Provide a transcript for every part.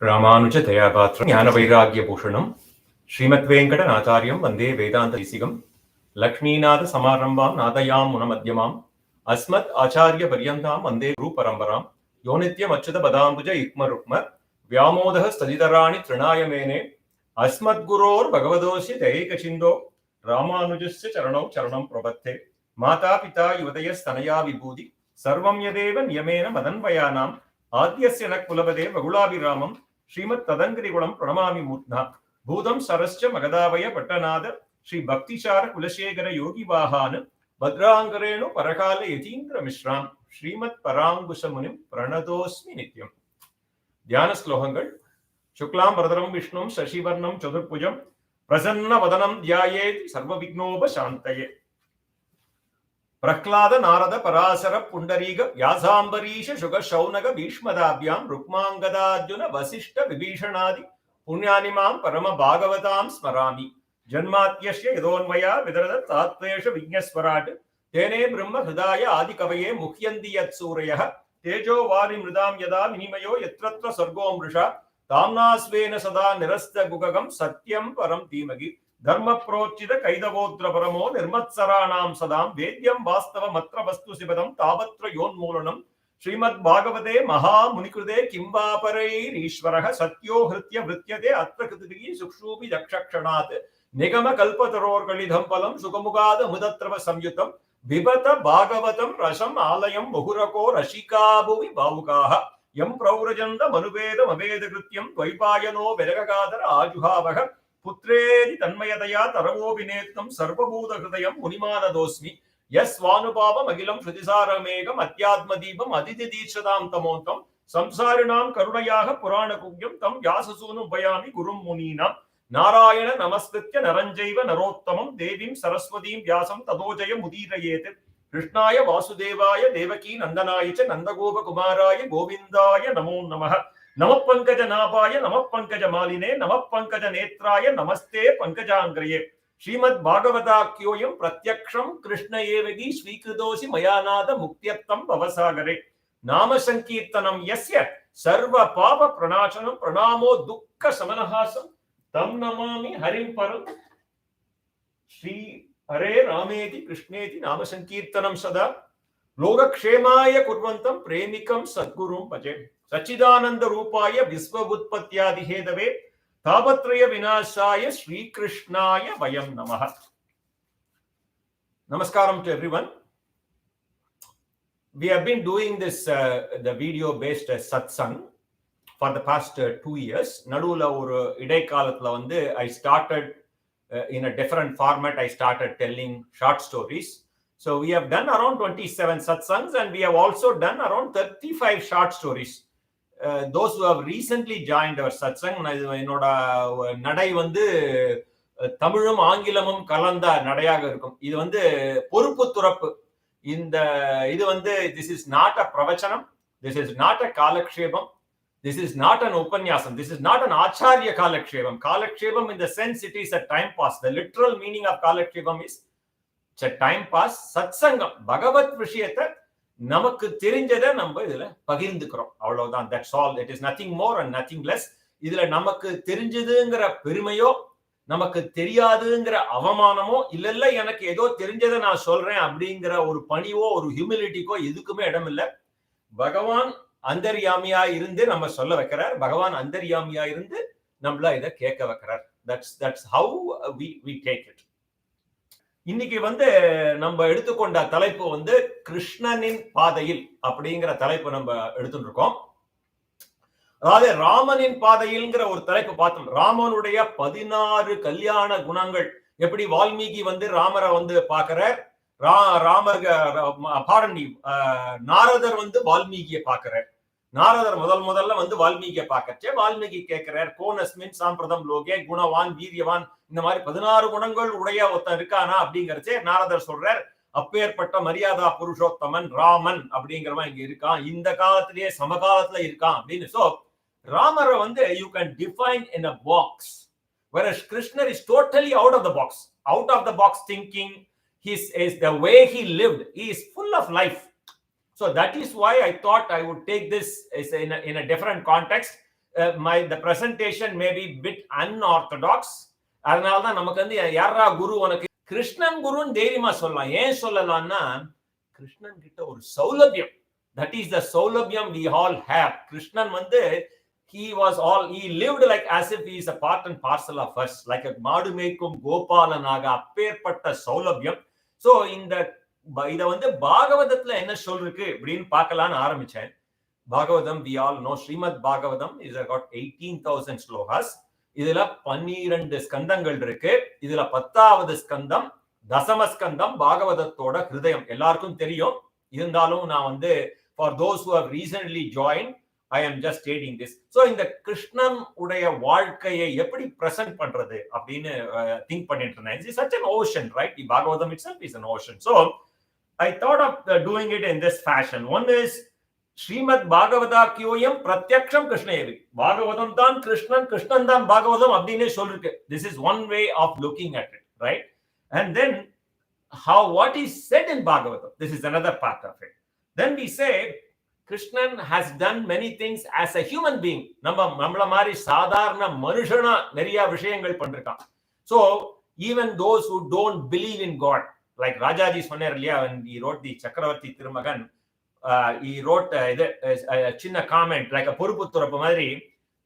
ராமானுஜ தயாபாத்திரம் ஞான வைராகிய பூஷணம் ஸ்ரீமத்வேங்கடநாச்சாரியம் வந்தே வேதாந்த தேசிகம் லக்ஷ்மீநாத சமாரம்பாம் நாதயாம் முனமத்யமாம் அஸ்மத் ஆச்சாரிய பர்யந்தாம் வந்தே குரு பரம்பராம் யோ நித்யம் அச்சுத பதாம்புஜ யுக்ம ருக்ம வியாமோதக ஸ்ததிதராணி திருணாயமேனே அஸ்மத் குரோர் பகவதோசி தயைகசிந்தோ ராமானுஜஸ்ய சரணௌ சரணம் பிரபத்தே மாதா பிதா யுவதயஸ்தனயா விபூதி சர்வம் யதேவ நியமேன மதன்வயானாம் ஆத்யஸ்ய ந குலபதே வகுலாபிராமம் ஸ்ரீமத் ததங்கிரிகுலம் பிரணமாமி மூர்த்னா பூதம் சரஸ்ச மகதாவய பட்டநாத ஸ்ரீ பக்திசார குலசேகர யோகி வாகான் பத்ராங்கரேணு பரகால யதீந்திர மிஸ்ராம் ஸ்ரீமத் பராங்குசமுனிம் பிரணதோஸ்மி நித்யம். தியான ஸ்லோகங்கள். சுக்லாம் வரதரம் விஷ்ணும் சசிவர்ணம் சதுர்புஜம் பிரசன்ன வதனம் தியாயேத் சர்வ விக்னோபசாந்தயே. பிரஹ்லாத நாரத பராசர புண்டரீக வியாசாம்பரீஷ சுக சௌனக பீஷ்மதாபியாம் ருக்மாங்கதார்ஜுன வசிஷ்ட விபீஷணாதி புண்ணியானிமாம் பரம பாகவதாம் ஸ்மராமி. ஜன்மாத்யஸ்ய யதோன்வயா விதரத தாத்வேஷ விக்னஸ்வராட் தேனே பிரம்ம ஹிருதாய ஆதி கவயே முஹ்யந்தி யத் சூரயः தேஜோ வாரி மிருதாம் யதா வினிமயோ யத்ரத்ர சர்கோ மிருஷா தாம்னாஸ்வேன சதா நிரஸ்த குககம் சத்யம் பரம் தீமகி தர்ம புரோச்சித கைதவோத்ர பரமோ நிர்மத்சராணாம் சதாம் வேத்யம் வாஸ்தவ மத்ர வஸ்து சிவதம் தாபத்ர யோன்மூலனம் ஸ்ரீமத் பாகவதே மகா முனிகிருதே கிம்பாபரைர் ஈஸ்வரः சத்யோ ஹிருத்ய விருத்யதே அத்ர கிருதிகி சுக்ஷூபி தக்ஷணாத் நிகம கல்பதரோர்களிதம் பலம் சுகமுகாத முதத்ரவ சம்யுதம் விபத பாகவதம் ரசம் ஆலயம் முகுரகோ ரசிகாபுவி பாவுகாக யம் பிரௌரஜந்த மனுவேதம் அவேத கிருத்யம் துவைபாயனோ விரகாதர ஆஜுஹாவக புத்ரேதி தன்மயதயா தரவோபிநேத்தம் சர்வபூத ஹிருதயம் முனிமானதோஸ்மி யஸ்வானுபாவம் அகிலம் ஸ்ருதிசாரமேகம் அத்தியாத்மதீபம் அதிதி தீட்சதாம் தமோந்தம் சம்சாரிணாம் கருணையாக புராண குக்யம் தம் வியாசசூனு உபயாமி குரும் முனீனாம் நாராயண நமஸ்கிருத்ய நரஞ்சைவ நரோத்தமம் தேவீம் சரஸ்வதீம் வியாசம் ததோஜய முதீரயேத். கிருஷ்ணாய வாசுதேவாய தேவகீ நந்தனாய ச நந்தகோப குமாராய கோவிந்தாய நமோ நமः. நம பங்கஜ நாபாய நம பங்கஜ மாலினே நம பங்கஜ நேத்ராய நமஸ்தே பங்கஜாங்கிரயே. ஸ்ரீமத் பாகவதாக்கியோயம் பிரத்யக்ஷம் கிருஷ்ண ஏவகி ஸ்வீகிருதோசி மயாநாத முக்தியர்த்தம் பவசாகரே. நாம சங்கீர்த்தனம் யஸ்ய சர்வ பாப பிரணாசனம் பிரணாமோ துக்க சமனஹாசம் தம் நமாமி ஹரிம் பரம். ஸ்ரீ ஹரே ராமேதி கிருஷ்ணேதி நாம சங்கீர்த்தனம் சதா லோகக்ஷேமாய குர்வந்தம் பிரேமிகம் சத்குரும் பஜே. சச்சிதானந்த ரூபாய விஸ்வ உற்பத்தியாதி ஹேதவே தாபத்ரய விநாசாய ஸ்ரீகிருஷ்ணாய வயம் நமः. Namaskaram to everyone. We have been doing this the video based satsang for the past 2 years. நடுவுல ஒரு இடைக்காலத்துல வந்து I started in a different format. I started telling short stories. So we have done around 27 satsangs and we have also done around 35 short stories. Those who have recently joined our satsang, என்னோட நடை வந்து தமிழும் ஆங்கிலமும் கலந்த நடையாக இருக்கும். இது வந்து பொறுப்பு துறப்பு. இந்த இது வந்து this is not a பிரவச்சனம், this is not a காலக்ஷேபம், this is not an உபன்யாசம், this is not an ஆச்சாரிய காலக்ஷேபம். காலக்ஷேபம் in the sense it is a time pass. The literal meaning of காலக்ஷேபம் is it's a time pass. சத்சங்கம் பகவத் விஷயத்தை நமக்கு தெரிஞ்சதை நம்ம இதுல பகிர்ந்துக்கிறோம், அவ்வளவுதான். That's all. It is nothing more and nothing less. இதுல நமக்கு தெரிஞ்சதுங்கிற பெருமையோ நமக்கு தெரியாதுங்கிற அவமானமோ இல்ல எனக்கு ஏதோ தெரிஞ்சதை நான் சொல்றேன் அப்படிங்கிற ஒரு பணிவோ ஒரு ஹியூமிலிட்டிக்கோ எதுக்குமே இடம் இல்லை. பகவான் அந்தர்யாமியா இருந்து நம்ம சொல்ல வைக்கிறார், பகவான் அந்தர்யாமியா இருந்து நம்மள இதை கேட்க வைக்கிறார். That's how we take it. இன்னைக்கு வந்து நம்ம எடுத்துக்கொண்ட தலைப்பு வந்து கிருஷ்ணனின் பாதையில் அப்படிங்கிற தலைப்பு நம்ம எடுத்துட்டு இருக்கோம். அதாவது ராமனின் பாதையில்ங்கிற ஒரு தலைப்பு பார்த்தோம். ராமனுடைய 16 கல்யாண குணங்கள். எப்படி வால்மீகி வந்து ராமரை வந்து பாக்குறார், நாரதர் வந்து வால்மீகியை பாக்குறார். நாரதர் முதல்ல வந்து வால்மீகியை பார்க்கச்சே வால்மீகி கேட்கிறார், கோனஸ்மின் சாம்பிரதம் லோகே குணவான் வீரியவான், இந்த மாதிரி 16 குணங்கள் உடைய ஒருத்தன் இருக்கானா அப்படிங்கிறச்சே நாரதர் சொல்றார், அப்பேற்பட்ட மரியாதா புருஷோத்தமன் ராமன் அப்படிங்கிறவன் இங்க இருக்கான், இந்த காலத்திலேயே சமகாலத்துல இருக்கான் அப்படின்னு. சோ ராமரை வந்து you can define in a box, whereas Krishna is totally out of the box thinking. Is the way he lived. He is full of life. So that is why I thought I would take this in a different context. the presentation may be bit unorthodox. அதனால தான் நமக்கு வந்து யாரா குரு உனக்கு கிருஷ்ணன் குருன்னு தைரியமா சொல்லலாம். ஏன் சொல்லலாம்னா கிருஷ்ணன் கிட்ட ஒரு சௌலபியம், that is the சௌலபியம் we all have. Krishnan வந்து he lived like as if he is a part and parcel of us, like a மாடு மேய்க்கும் கோபாலனாக அப்பேற்பட்ட சௌலபியம். சோ இத வந்து பாகவதத்துல என்ன சொல்லிருக்கு அப்படின்னு பார்க்கலாம்னு ஆரம்பிச்சேன். Bhagavatam we all know Srimad Bhagavatam is got 18,000 slokas. இதுல 12 ஸ்கந்தங்கள் இருக்கு. இதுல 10வது ஸ்கந்தம் தசமஸ்கந்தம் பாகவதத்தோட ஹிருதயம் எல்லாருக்கும் தெரியும். இருந்தாலும் நான் வந்து for those who have recently joined, I am just stating this. So இந்த கிருஷ்ணன் உடைய வாழ்க்கையை எப்படி பிரசன்ட் பண்றது அப்படின்னு திங்க் பண்ணிட்டு இருந்தேன். It's such an ocean, right? The Bhagavatam itself is an ocean. So I thought of doing it in this fashion. One is Srimad பாகவதாக்கியோயம் பிரத்யக்ஷம் கிருஷ்ணேவி. பாகவதம் தான் கிருஷ்ணன், கிருஷ்ணன் தான் பாகவதம் அப்படின்னு சொல்லிருக்கு. This is one way of looking at it, right? And then what is said in Bhagavatam, this is another part of it. Then we say Krishnan has done many things as a human being. நம்மள மாதிரி சாதாரண மனுஷனா நிறைய விஷயங்கள் பண்ணிருக்கான். So even those who don't believe in God, like Rajaji சொன்னார் இல்லையா, when he wrote the சக்கரவர்த்தி திருமகன், he wrote a சின்ன comment like a பொறுப்பு துறப்பு மாதிரி,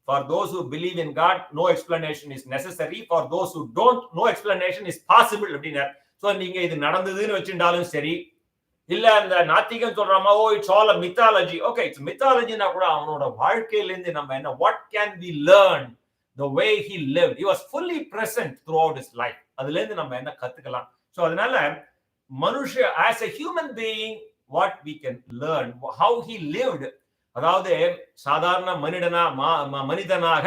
for those who believe in God no explanation is necessary, for those who don't no explanation is possible அப்படின்னா. So நீங்க இது நடந்ததுன்னு வச்சிருந்தாலும் சரி, இல்ல அந்த நாத்திகம் சொல்றாமா oh it's all a mythology, okay it's mythology-னா கூட அவனோட வாழ்க்கையில இருந்து நம்ம என்ன what can we learn the way he lived, he was fully present throughout his life, அதுல இருந்து நம்ம என்ன கத்துக்கலாம். சோ அதனால மனுஷ as a human being what we can learn, how he lived, அதாவது சாதாரண மனிதனாக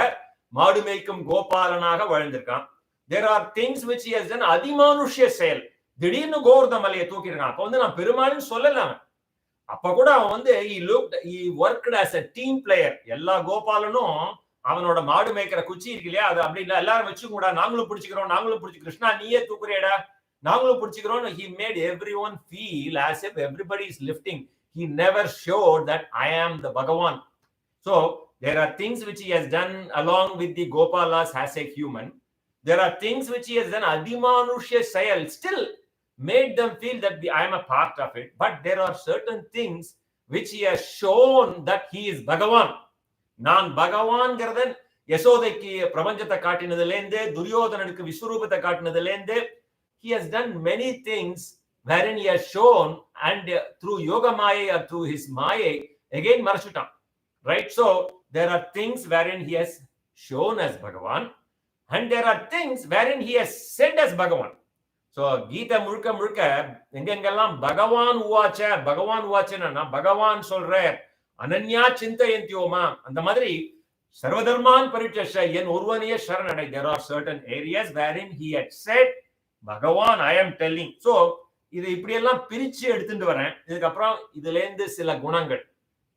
மாடு மேய்க்கும் கோபாலனாக வாழ்ந்திருக்கான். there are things which he has done அதிமானுஷ்ய செயல். திடீர்னு கோவர்த மலையை தூக்கிருக்கான். அப்ப வந்து நான் பெருமாள்னு சொல்லலாம். அப்ப கூட அவன் வந்து he worked as a team player. எல்லா கோபாலனும் அவனோட மாடு மேய்க்கிற குச்சி இருக்கு இல்லையா, அது அப்படி இல்ல எல்லாரும் வச்சுக்கூடா, நாங்களும் பிடிச்சிக்கிறோம், நாங்களும் பிடிச்சி கிருஷ்ணா நீயே தூக்குறியடா, நாங்களும் பிடிச்சிக்கிறோம். he made everyone feel as if everybody is lifting. He never showed that I am the Bhagavan. So there are things which he has done along with the gopalas as a human. There are things which he has done adimanushya sayal, still made them feel that I am a part of it. But there are certain things which he has shown that he is Bhagavan. நான் பகவான்கிறதன் யசோதைக்கு பிரபஞ்சத்தை காட்டினதுலேருந்து துரியோதனனுக்கு விஸ்வரூபத்தை காட்டினதுலேருந்து he has done many things wherein he has shown, and through yoga maya or through his maya again marchutan, right? So there are things wherein he has shown as Bhagavan, and there are things wherein he has said as Bhagavan. So கீதை முழுக்க முழுக்க எங்கெங்கெல்லாம் பகவான் உவாச்சனா பகவான் சொல்ற அனன்யா சிந்தயந்தியோமா, அந்த மாதிரி சர்வதர்மான் பரிச்ச என் ஒருவனையே சரணடை. there are certain areas wherein he had said பகவான் I am telling. so இதை இப்படியெல்லாம் பிரிச்சு எடுத்துட்டு வரேன். இதுக்கப்புறம் இதுல இருந்து சில குணங்கள்,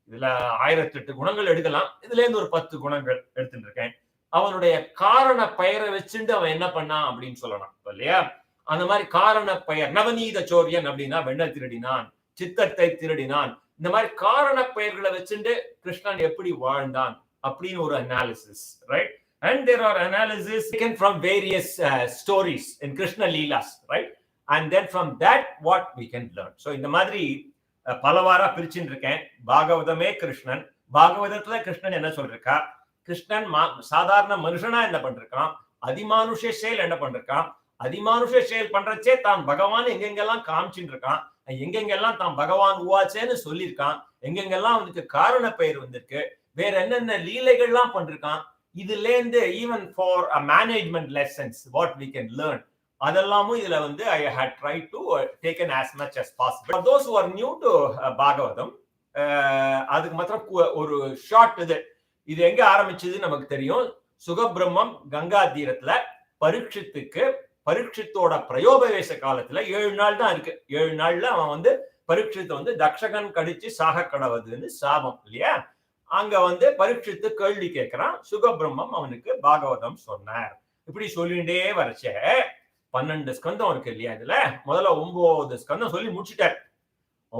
இதுல 1008 குணங்கள் எடுக்கலாம், இதுல இருந்து ஒரு 10 குணங்கள் எடுத்துட்டு இருக்கேன். அவனுடைய காரண பெயரை வச்சுட்டு அவன் என்ன பண்ணான் அப்படின்னு சொல்லலாம் இல்லையா. அந்த மாதிரி காரண பெயர், நவநீத சோரியன் அப்படின்னா வெண்ணெய் திருடினான், சித்தத்தை திருடினான், இந்த மாதிரி காரண பெயர்களை வச்சுட்டு கிருஷ்ணன் எப்படி வாழ்ந்தான் அப்படின்னு ஒரு analysis, right? And there are analysis taken from various stories in Krishna Leelas, right? And then from that what we can learn. So இந்த மாதிரி பலவாரா பிரிச்சுட்டு இருக்கேன். பாகவதமே கிருஷ்ணன், பாகவதத்துல கிருஷ்ணன் என்ன சொல்லிருக்கா, கிருஷ்ணன் சாதாரண மனுஷனா என்ன பண்றான், அதிமானுஷ செயல் என்ன பண்றான், அதிமானுஷ செயல் பண்றச்சே தான் பகவான் எங்கெங்கெல்லாம் காமிச்சுட்டு இருக்கான், எங்கெங்கெல்லாம் தான் பகவான் உவாச்சேன்னு சொல்லியிருக்கான், எங்கெங்கெல்லாம் அவனுக்கு காரண பெயர் வந்திருக்கு, வேற என்னென்ன லீலைகள்லாம் பண்றான், இதுல இருந்து even for a management lessons what we can learn, அதெல்லாமும் இதுல வந்து I had try to taken as much as possible. For those who are new to Bhagavatam, அதுக்கு மாத்திரம் ஒரு ஷார்ட் இது எங்க ஆரம்பிச்சது நமக்கு தெரியும். சுகபிரம்மம் கங்கா தீரத்துல பரீட்சித்தோட பிரயோபவேச காலத்துல 7 நாள் தான் இருக்கு. 7 நாள்ல அவன் வந்து பரீட்சித்தை வந்து தக்ஷகன் கடிச்சு சாக கடவுதுன்னு சாபம் இல்லையா. அங்க வந்து பரீட்சித்து கேள்வி கேட்கிறான், சுகபிரம்மம் அவனுக்கு பாகவதம் சொன்னார். இப்படி சொல்லிட்டே வரச்ச 12 ஸ்கந்தம் இருக்கு இல்லையா. இதுல முதல்ல 9 ஸ்கந்தம் சொல்லி முடிச்சுட்டார்.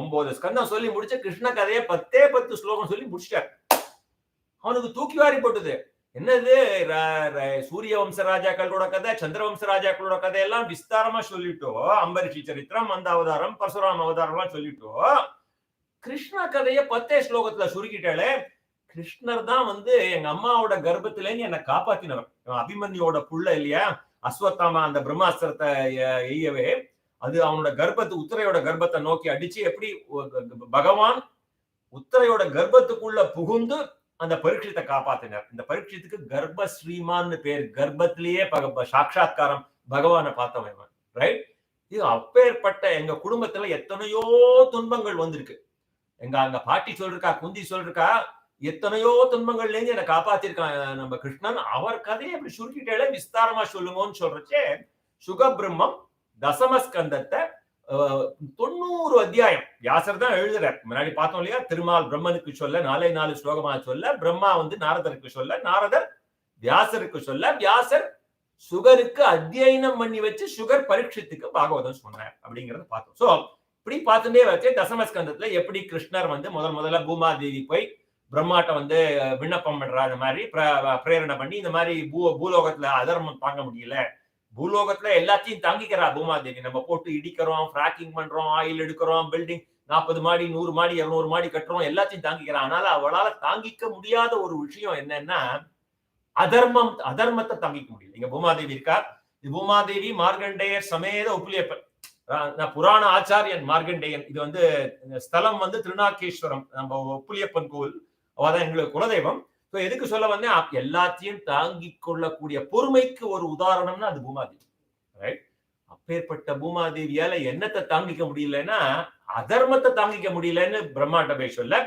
9 ஸ்கந்தம் சொல்லி முடிச்சு கிருஷ்ண கதையை 10 ஸ்லோகம் சொல்லி முடிச்சிட்டார். அவனுக்கு தூக்கி வாரி போட்டுது. என்னது சூரிய வம்ச ராஜாக்களோட கதை, சந்திர வம்ச ராஜாக்களோட கதையெல்லாம் விஸ்தாரமா சொல்லிட்டோ, அம்பரிஷி சரித்திரம், அந்த அவதாரம், பரசுராம அவதாரம்லாம் சொல்லிட்டோ, கிருஷ்ணா கதைய 10 ஸ்லோகத்துல சுருக்கிட்டாலே. கிருஷ்ணர் தான் வந்து எங்க அம்மாவோட கர்ப்பத்திலேருந்து என்னை காப்பாத்தினவர். அபிமன்யோட புள்ள இல்லையா, அஸ்வத்தாமா அந்த பிரம்மாஸ்திரத்தை எய்யவே, அது அவனோட கர்ப்பத்து உத்தரையோட கர்ப்பத்தை நோக்கி அடிச்சு எப்படி பகவான் உத்தரையோட கர்ப்பத்துக்குள்ள புகுந்து அந்த பரீட்சத்தை காப்பாத்தினார். இந்த பரீட்சத்துக்கு கர்ப்ப ஸ்ரீமான்னு பேர். கர்ப்பத்திலேயே சாட்சாத்காரம் பகவானை பார்த்தவன், ரைட்? இது அப்பேற்பட்ட எங்க குடும்பத்துல எத்தனையோ துன்பங்கள் வந்திருக்கு. அங்க பாட்டி சொல்றா, குந்தி சொல்றா, எத்தனையோ துன்பங்கள்ல இருந்து என்னை காப்பாத்திருக்கான் நம்ம கிருஷ்ணன். அவர் கதையை எப்படி சுருக்கிட்டே விஸ்தாரமா சொல்லுங்கன்னு சொல்றச்சே, சுகபிரம்மம் தசமஸ்கந்தத்தை 90 அத்தியாயம் வியாசர் தான் எழுதுறார். முன்னாடி பார்த்தோம் இல்லையா, திருமால் பிரம்மனுக்கு சொல்ல 4 ஸ்லோகமா சொல்ல, பிரம்மா வந்து நாரதருக்கு சொல்ல, நாரதர் வியாசருக்கு சொல்ல, வியாசர் சுகருக்கு அத்தியனம் பண்ணி வச்சு சுகர் பரீட்சத்துக்கு பாகவதம் சொன்னார் அப்படிங்கறத பார்த்தோம். சோ இப்படி பார்த்துட்டே வச்சு தசமஸ்கந்தத்துல எப்படி கிருஷ்ணர் வந்து முதல்ல பூமாதேவி போய் பிரம்மாட்ட வந்து விண்ணப்பம் பண்றா, இந்த மாதிரி பிரேரணை பண்ணி, இந்த மாதிரி பூலோகத்துல அதர்மம் தாங்க முடியல, பூலோகத்துல எல்லாத்தையும் தாங்கிக்கிறா பூமாதேவி, நம்ம போட்டு இடிக்கிறோம், பிராக்கிங் பண்றோம், ஆயில் எடுக்கிறோம், பில்டிங் 40 மாடி 100 மாடி 200 மாடி கட்டுறோம், எல்லாத்தையும் தாங்கிக்கிறான். அதனால அவளால தாங்கிக்க முடியாத ஒரு விஷயம் என்னன்னா அதர்மத்தை தாங்கிக்க முடியல. இங்க பூமாதேவி இருக்கா. பூமாதேவி மார்கண்டேயர் சமேத உப்புலியப்பன், புராண ஆச்சாரியன் மார்கண்டேயன். இது வந்து ஸ்தலம் வந்து திருநாகேஸ்வரம், நம்ம உப்புலியப்பன் கோவில், அவதான் எங்களுக்கு குலதெய்வம். எதுக்கு சொல்ல வந்தேன், எல்லாத்தையும் தாங்கிக் கொள்ளக்கூடிய பொறுமைக்கு ஒரு உதாரணம்னா அது பூமாதேவி, ரைட்? அப்பேற்பட்ட பூமாதேவியால என்னத்தை தாங்கிக்க முடியலன்னா அதர்மத்தை தாங்கிக்க முடியலன்னு பிரம்மாட்ட போய் சொல்ல,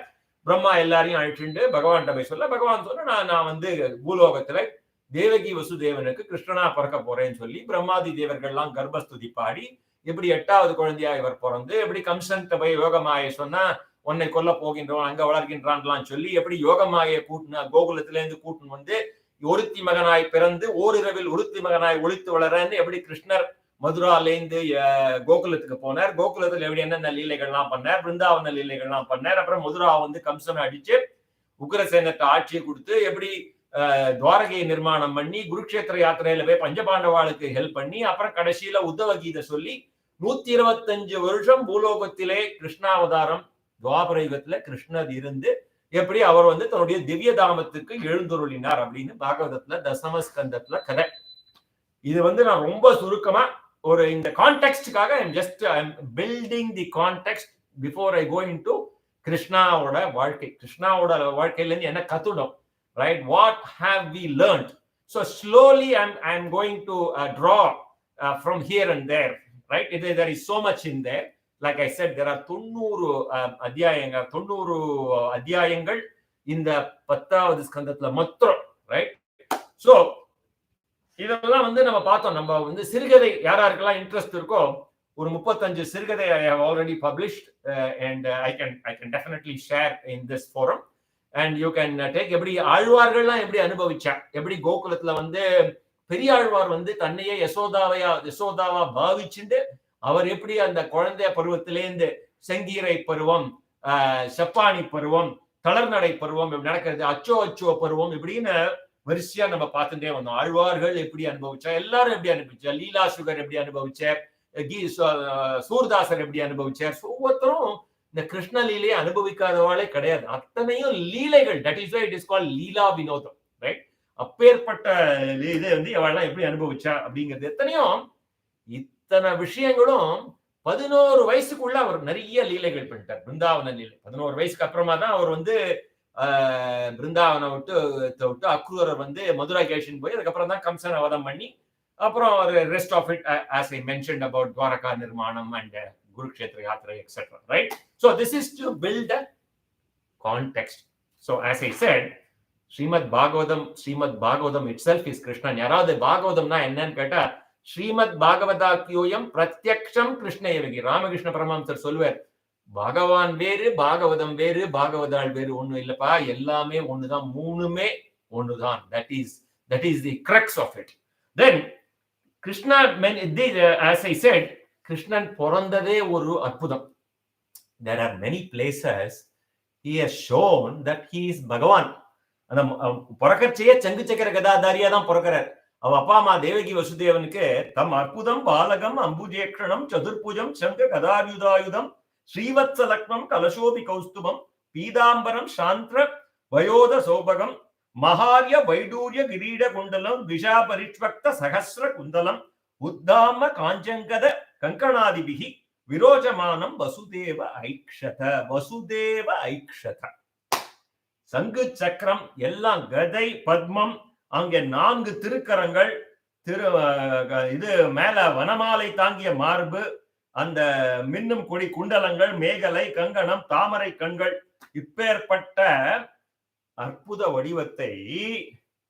பிரம்மா எல்லாரையும் அழிச்சுண்டு பகவான்கிட்ட போய் சொல்ல, பகவான் சொன்ன நான் வந்து பூலோகத்துல தேவகி வசுதேவனுக்கு கிருஷ்ணனா பிறக்க போறேன்னு சொல்லி பிரம்மாதி தேவர்கள்லாம் கர்ப்பஸ்துதி பாடி, எப்படி 8வது குழந்தையா இவர் பிறந்து, எப்படி கம்சன் போய் யோகமாயை சொன்னா உன்னை கொல்ல போகின்றோம், அங்க வளர்கின்றான் சொல்லி, எப்படி யோகமாயை கூட்டின கோகுலத்திலேருந்து கூட்டின்னு வந்து ஒருத்தி மகனாய் பிறந்து ஓரிரவில் ஒருத்தி மகனாய் ஒழித்து வளரன்னு எப்படி கிருஷ்ணர் மதுராலேந்து கோகுலத்துக்கு போனார், கோகுலத்துல எப்படி என்னென்ன லீலைகள்லாம் பண்ணார், பிருந்தாவன லீலைகள்லாம் பண்ணார், அப்புறம் மதுரா வந்து கம்சனை அடிச்சு உக்ரசேனத்தை ஆட்சியை கொடுத்து எப்படி துவாரகையை நிர்மாணம் பண்ணி குருக்ஷேத்திர யாத்திரையில போய் பஞ்சபாண்டவாளுக்கு ஹெல்ப் பண்ணி, அப்புறம் கடைசியில உத்தவ கீதை சொல்லி 125 வருஷம் பூலோகத்திலே கிருஷ்ணாவதாரம் துவாபர யுகத்துல கிருஷ்ணர் இருந்து எப்படி அவர் வந்து தன்னுடைய திவ்ய தாமத்துக்கு எழுந்துருளினார் அப்படின்னு பாகவதத்துல தசமஸ்கந்தத்துல கதை. இது வந்து நான் ரொம்ப சுருக்கமா ஒரு இந்த கான்டெக்ஸ்டுக்காக I'm building the context before I go into கிருஷ்ணாவோட வாழ்க்கை. கிருஷ்ணாவோட வாழ்க்கையில இருந்து என்ன கத்துனோம், right? What have we learned? So slowly I'm going to draw from here and there, right? There is so much in there. Like I said, there are 90 அத்தியாயங்கள் இந்த 10வது ஸ்கந்தத்துல மொத்தம், right? So இதெல்லாம் வந்து நம்ம பார்த்தோம். நம்ம வந்து சிறுகதை யாராருக்கெல்லாம் இன்ட்ரெஸ்ட் இருக்கோ ஒரு 35 சிறுகதை I have already published and I can definitely share in this forum. And you can take எப்படி ஆழ்வார்கள்லாம் எப்படி அனுபவிச்சா, எப்படி கோகுலத்துல வந்து பெரிய ஆழ்வார் வந்து தன்னையே யசோதாவா பாவிச்சுண்டு அவர் எப்படி அந்த குழந்தை பருவத்திலேருந்து செங்கீரை பருவம், செப்பாணி பருவம், தளர்நடை பருவம் எப்படி நடக்கிறது, அச்சோ பருவம் இப்படின்னு வரிசையா நம்ம பார்த்துட்டே வந்தோம். ஆழ்வார்கள் எப்படி அனுபவிச்சா, எல்லாரும் எப்படி அனுபவிச்சா, லீலா சுகர் எப்படி அனுபவிச்சார், சூர்தாசர் எப்படி அனுபவிச்சார், ஒவ்வொருத்தரும் இந்த கிருஷ்ண லீலையை அனுபவிக்காதவாளே கிடையாது. அத்தனையும் லீலைகள். That is why it is called லீலா வினோதம், ரைட்? அப்பேற்பட்ட இதை வந்து இவெல்லாம் எப்படி அனுபவிச்சா அப்படிங்கிறது எத்தனையும் இத்தனை விஷயங்களும் 11 வயசுக்குள்ள அவர் நிறைய லீலைகள் பண்ணிட்டார். பிருந்தாவன லீலை 11 வயசுக்கு அப்புறமா தான் அவர் வந்து பிருந்தாவனை விட்டு அக்ரூரர் வந்து மதுரா கேஷன் போய் அதுக்கப்புறம் தான் கம்சனை வதம் பண்ணி அப்புறம் rest of it as I mentioned about Dwarka நிர்மாணம் and Kurukshetra Yatra, etc. Right? So this is to build a context. So as I said, Srimad Bhagavatam itself is Krishna. யாராவது பாகவதம்னா என்னன்னு கேட்டா, ஸ்ரீமத் பாகவதாக்கியோயம் பிரத்யக்ஷம் கிருஷ்ணயவகி. ராமகிருஷ்ண பரமஹம்சர் சொல்லுவார், பகவான் வேறு, பாகவதம் வேறு, பாகவதாள் வேறு ஒண்ணும் இல்லப்பா, எல்லாமே ஒண்ணுதான், மூணுமே ஒண்ணுதான். That is the crux of it. Then Krishna, as I said, Krishnan பிறந்ததே ஒரு அற்புதம். There are many places he has shown that he is Bhagavan. அந்த பிறக்கச்சையே சங்கு சக்கர கதாதாரியா தான் பிறக்கிறார். அவ அப்பா அம்மா தேவகி வசுதேவனுக்கு தம் அற்புதம் பாலகம் அம்புஜேக்ஷணம் சதுர்புஜம் சங்க கதாயுதாயுதம் ஸ்ரீவத்ச லக்னம் கலசோபி கௌஸ்துபம் பீதாம்பரம் சாந்திர வயோத சோபகம் மகாரிய வைடூரிய கிரீட குண்டலம் விஷா பரிஷ்வக்த சகசிர குந்தலம் உத்தாம காஞ்சங்கத கங்கணாதிபிகி விரோஜமானம் வசுதேவ ஐக்ஷத. வசுதேவ ஐக்ஷத. சங்கு சக்கரம் எல்லாம், கதை பத்மம், அங்கே 4 திருக்கரங்கள், இது மேல வனமாலை தாங்கிய மார்பு, அந்த மின்னும் கொடி குண்டலங்கள், மேகலை, கங்கணம், தாமரை கண்கள், இப்பேற்பட்ட அற்புத வடிவத்தை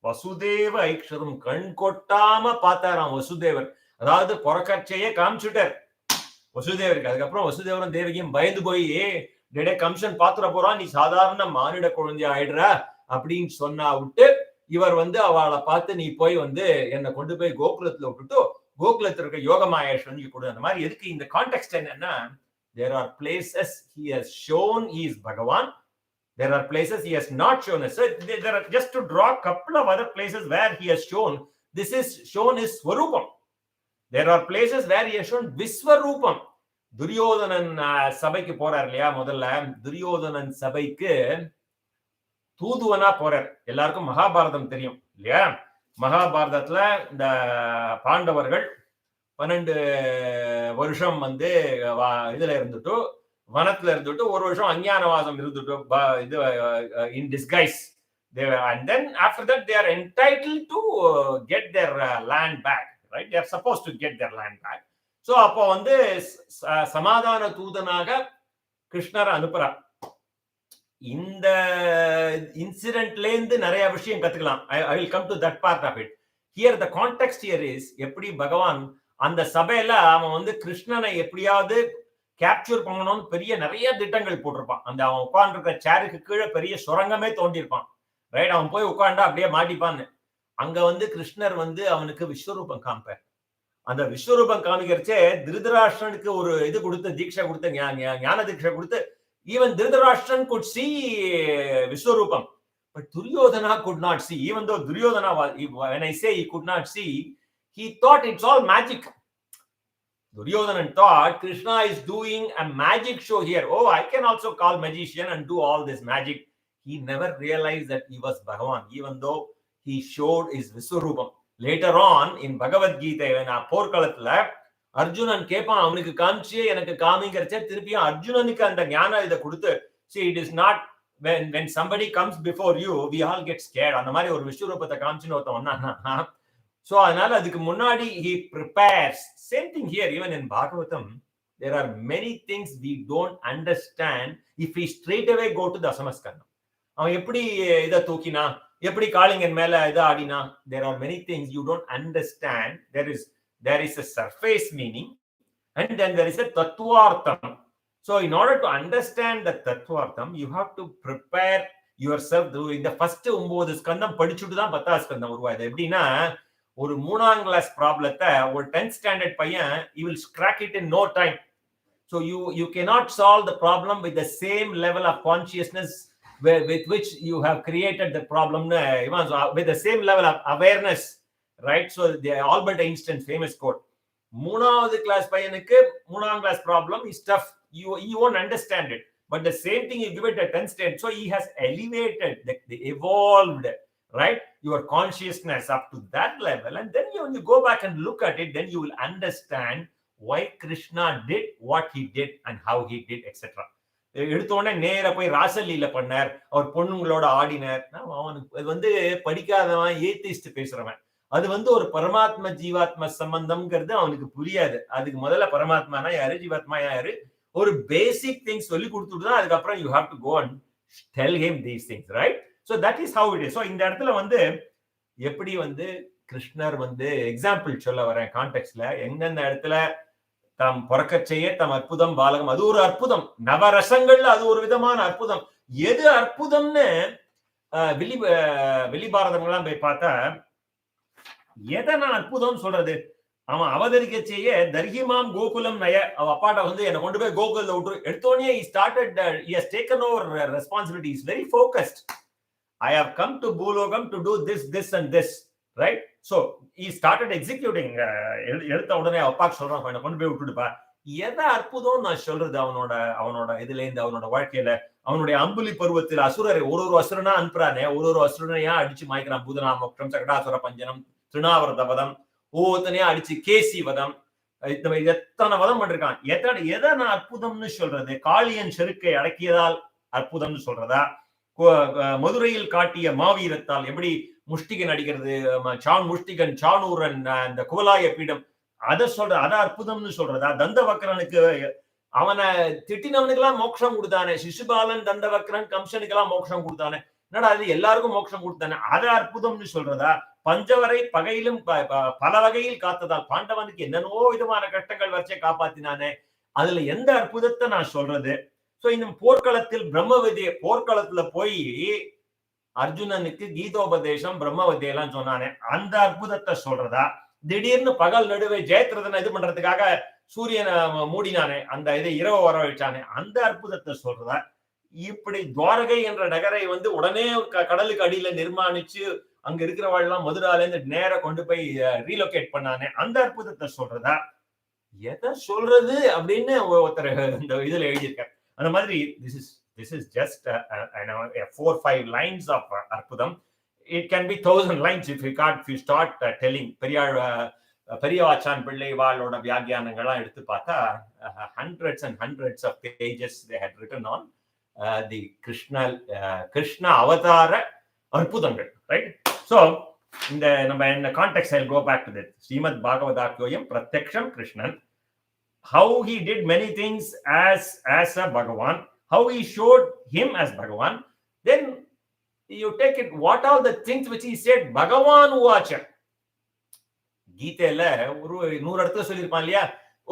வசுதேவ ஐக்ஷதம் கண் கொட்டாம பார்த்தாராம் வசுதேவர். அதாவது பொறக்கட்சியே காமிச்சுட்டார் வசுதேவருக்கு. அதுக்கப்புறம் வசுதேவரும் தேவகியும் பயந்து போய், டேடே கம்சன் பாத்துற போறான், நீ சாதாரண மானிட குழந்தை ஆயிடுற அப்படின்னு சொன்னா விட்டு, இவர் அவளை பார்த்து, நீ போய் என்னை கொண்டு போய் கோகுலத்துல விட்டுட்டு கோகுலத்துல இருக்க யோகமாயா சொல்லி கொடு. அந்த மாதிரி எதுக்கு இந்த கான்டெக்ட் என்னன்னா, there are places he has shown he is Bhagavan, there are places he has not shown us. So there are, just to draw a couple of other places where he has shown, this is shown his Swarupam. There are places where he has shown Viswarupam. Duryodhanan சபைக்கு போறார் இல்லையா, முதல்ல துரியோதனன் சபைக்கு தூதுவனா போறார். எல்லாருக்கும் மகாபாரதம் தெரியும் இல்லையா? மகாபாரதத்துல இந்த பாண்டவர்கள் 12 வருஷம் இதுல இருந்துட்டு, வனத்துல இருந்துட்டு, ஒரு வருஷம் அஞ்ஞானவாசம் இருந்துட்டு, இது இன் disguise, and then after that they are entitled to get their land back, right? They are supposed to get their land back. So அப்போ சமாதான தூதனாக கிருஷ்ணர் அனுப்புறார். இந்த இன்சிடென்ட்ல இருந்து நிறைய விஷயம் கத்துக்கலாம். I will come to that part of it. Here the context here is, எப்படி பகவான் அந்த சபையில அவன் கிருஷ்ணனை எப்படியாவது கேப்சர் பண்ணணும்னு பெரிய நிறைய திட்டங்கள் போட்டிருப்பான். அந்த அவன் உட்கார்ந்துருக்கிற சேருக்கு கீழே பெரிய சுரங்கமே தோண்டிருப்பான், ரைட்? அவன் போய் உட்கார்ந்தா அப்படியே மாட்டிப்பான்னு. அங்க கிருஷ்ணர் அவனுக்கு விஸ்வரூபம் காமிப்பார். அந்த விஸ்வரூபம் காமிக்கிறச்சே திருதராஷ்டிரனுக்கு ஒரு இது கொடுத்து, தீட்சை கொடுத்து, ஞான தீட்சை கொடுத்து, even Dhritarashtra could see Vishwarupam, but Duryodhana could not see. Even though Duryodhana was, when I say he could not see, he thought it's all magic. Duryodhana thought Krishna is doing a magic show here. Oh, I can also call magician and do all this magic. He never realized that he was Bhagavan, even though he showed his Vishwarupam. Later on in Bhagavad Gita, when போர்க்களத்துல அர்ஜுனன் கேட்பான், அவனுக்கு காமிச்சு எனக்கு காமிங்கிறச்சே திருப்பியும் அர்ஜுனனுக்கு அந்த ஞானம் இதை கொடுத்து, see it is not when somebody comes before you we all get scared. அந்த மாதிரி ஒரு விஸ்வரூபத்தை காமிச்சுன்னு ஒருத்தன் வந்தான்னா, so அதனால அதுக்கு முன்னாடி he prepares. Same thing here, even in Bhagavatam there are many things we don't understand if we straight away go to the Asamaskandam. அவன் எப்படி இதை தூக்கினா, எப்படி காளிங்கன் மேல இதை ஆடினா, there are many things you don't understand. There is a surface meaning and then there is a tattvartham. So in order to understand the tattvartham, you have to prepare yourself. இந்த first 9 ஸ்கந்தம் படிச்சுட்டு தான் 10வது ஸ்கந்தம் உருவாது. எப்படின்னா, ஒரு 3ஆம் class ப்ராப்ளத்தை ஒரு 10th standard பையன் he will crack it in no time. So you cannot solve the problem with the same level of consciousness with which you have created the problem, with the same level of awareness, right? So the Albert Einstein famous quote, 3வது class பையனுக்கு 3ஆம் class problem is tough, you won't understand it, but the same thing you give it a 10th standard. So he has elevated the evolved, right, your consciousness up to that level, and then when you go back and look at it, then you will understand why Krishna did what he did and how he did, etc. எடுத்தோடனே நேர போய் ராசலீல பண்ணார், அவர் பொண்ணுங்களோட ஆடினார். அவனுக்கு படிக்காதவன், atheist பேசுறவன், அது ஒரு பரமாத்ம ஜீவாத்ம சம்பந்தம்ங்கிறது அவனுக்கு புரியாது. அதுக்கு முதல்ல பரமாத்மானா யாரு, ஜீவாத்மா யாரு, ஒரு பேசிக் திங்ஸ் சொல்லி கொடுத்துட்டு தான் அதுக்கப்புறம் you have to go and tell him these things, right? So that is how it is. So இந்த இடத்துல எப்படி கிருஷ்ணர் எக்ஸாம்பிள் சொல்ல வரேன் கான்டெக்ட்ல, எந்தெந்த இடத்துல தம் பொறக்கச்சையே தம் அற்புதம் பாலகம், அது ஒரு அற்புதம். நவரசங்கள்ல அது ஒரு விதமான அற்புதம். எது அற்புதம்னு வெளிபாரதங்கள்லாம் போய் பார்த்தா, எதை நான் அற்புதம் சொல்றது, அவன் அவதரிக்கச்சேயே தர்ஹிமாம் கோகுலம் நய, அவ அப்பாட்ட என்னை கொண்டு போய் கோகுல விட்டு எடுத்தோடனே he has taken over responsibility, is very focused. I have come to Bhulogam to do this, this and this, right? So he started executing. எடுத்த உடனே அப்பாக்கு சொல்றான், கொண்டு போய் விட்டுடுப்பா. எதை அற்புதம் நான் சொல்றது அவனோட இதுல இருந்து அவனோட வாழ்க்கையில அவனுடைய அம்புலி பருவத்தில் அசுரரை ஒரு அசுரனா அனுப்புறானே, ஒரு அசுரனையா அடிச்சு மாய்க்கிறான். பூதனாமோக்ஷம், சகடாசுர பஞ்சனம், திருணாவரத வதம், ஒவ்வொருத்தனையா அடிச்சு கேசி வதம், எத்தனை வதம் பண்ணிருக்கான். எதை நான் அற்புதம்னு சொல்றது? காளியன் செருக்கை அடக்கியதால் அற்புதம்னு சொல்றதா? மதுரையில் காட்டிய மாவீரத்தால் எப்படி முஷ்டிகன் அடிக்கிறது, முஷ்டிகன் சாணூரன் அந்த குவலாய பீடம், அதை அற்புதம்னு சொல்றதா? தந்தவக்கரனுக்கு அவனை திட்டினவனுக்கெல்லாம் மோட்சம் கொடுத்தானே, சிசுபாலன், தந்தவக்கரன், கம்சனுக்கெல்லாம் மோட்சம் கொடுத்தானே, என்னடா அது எல்லாருக்கும் மோட்சம் கொடுத்தானே, அதை அற்புதம்னு சொல்றதா? பஞ்சவரை பகையிலும் பல வகையில் காத்ததால் பாண்டவனுக்கு என்னென்னவோ விதமான கஷ்டங்கள் வச்சே காப்பாத்தினானே, அதுல எந்த அற்புதத்தை நான் சொல்றது? சோ இந்த போர்க்களத்தில் பிரம்ம விதியை போர்க்களத்துல போய் அர்ஜுனனுக்கு கீதோபதேசம் பிரம்ம வித்தியெல்லாம் சொன்னானே, அந்த அற்புதத்தை சொல்றதா? திடீர்னு பகல் நடுவே ஜெயத்ரதனை இது பண்றதுக்காக சூரியனை மூடினானே, அந்த இதை இரவு வர வச்சானே, அந்த அற்புதத்தை சொல்றதா? இப்படி துவாரகை என்ற நகரை உடனே கடலுக்கு அடியில நிர்மாணிச்சு அங்க இருக்கிறவாள் எல்லாம் மதுரால இருந்து நேர கொண்டு போய் ரீலோகேட் பண்ணானே, அந்த அற்புதத்தை சொல்றதா? எதை சொல்றது அப்படின்னு ஒருத்தர் இந்த இதுல எழுதியிருக்காரு. அந்த மாதிரி this is just 4-5 lines of அற்புதம். It can be 1000 lines if you start telling. Periyavachan பிள்ளை வாளோட வியாக்கியானங்கள்லாம் எடுத்து பார்த்தா hundreds and hundreds of pages they had written on the Krishna அவதார அற்புதங்கள், right? So நம்ம இந்த context I'll go back to that. Srimad பாகவதாத்யோயம் பிரத்யக்ஷம் Krishnan, how he did many things as a Bhagavan, how he showed him as Bhagavan. Then you take it, what are the things which he said Bhagavan uvacha. கீதையில ஒரு 100 இடத்துல சொல்லியிருப்பான் இல்லையா?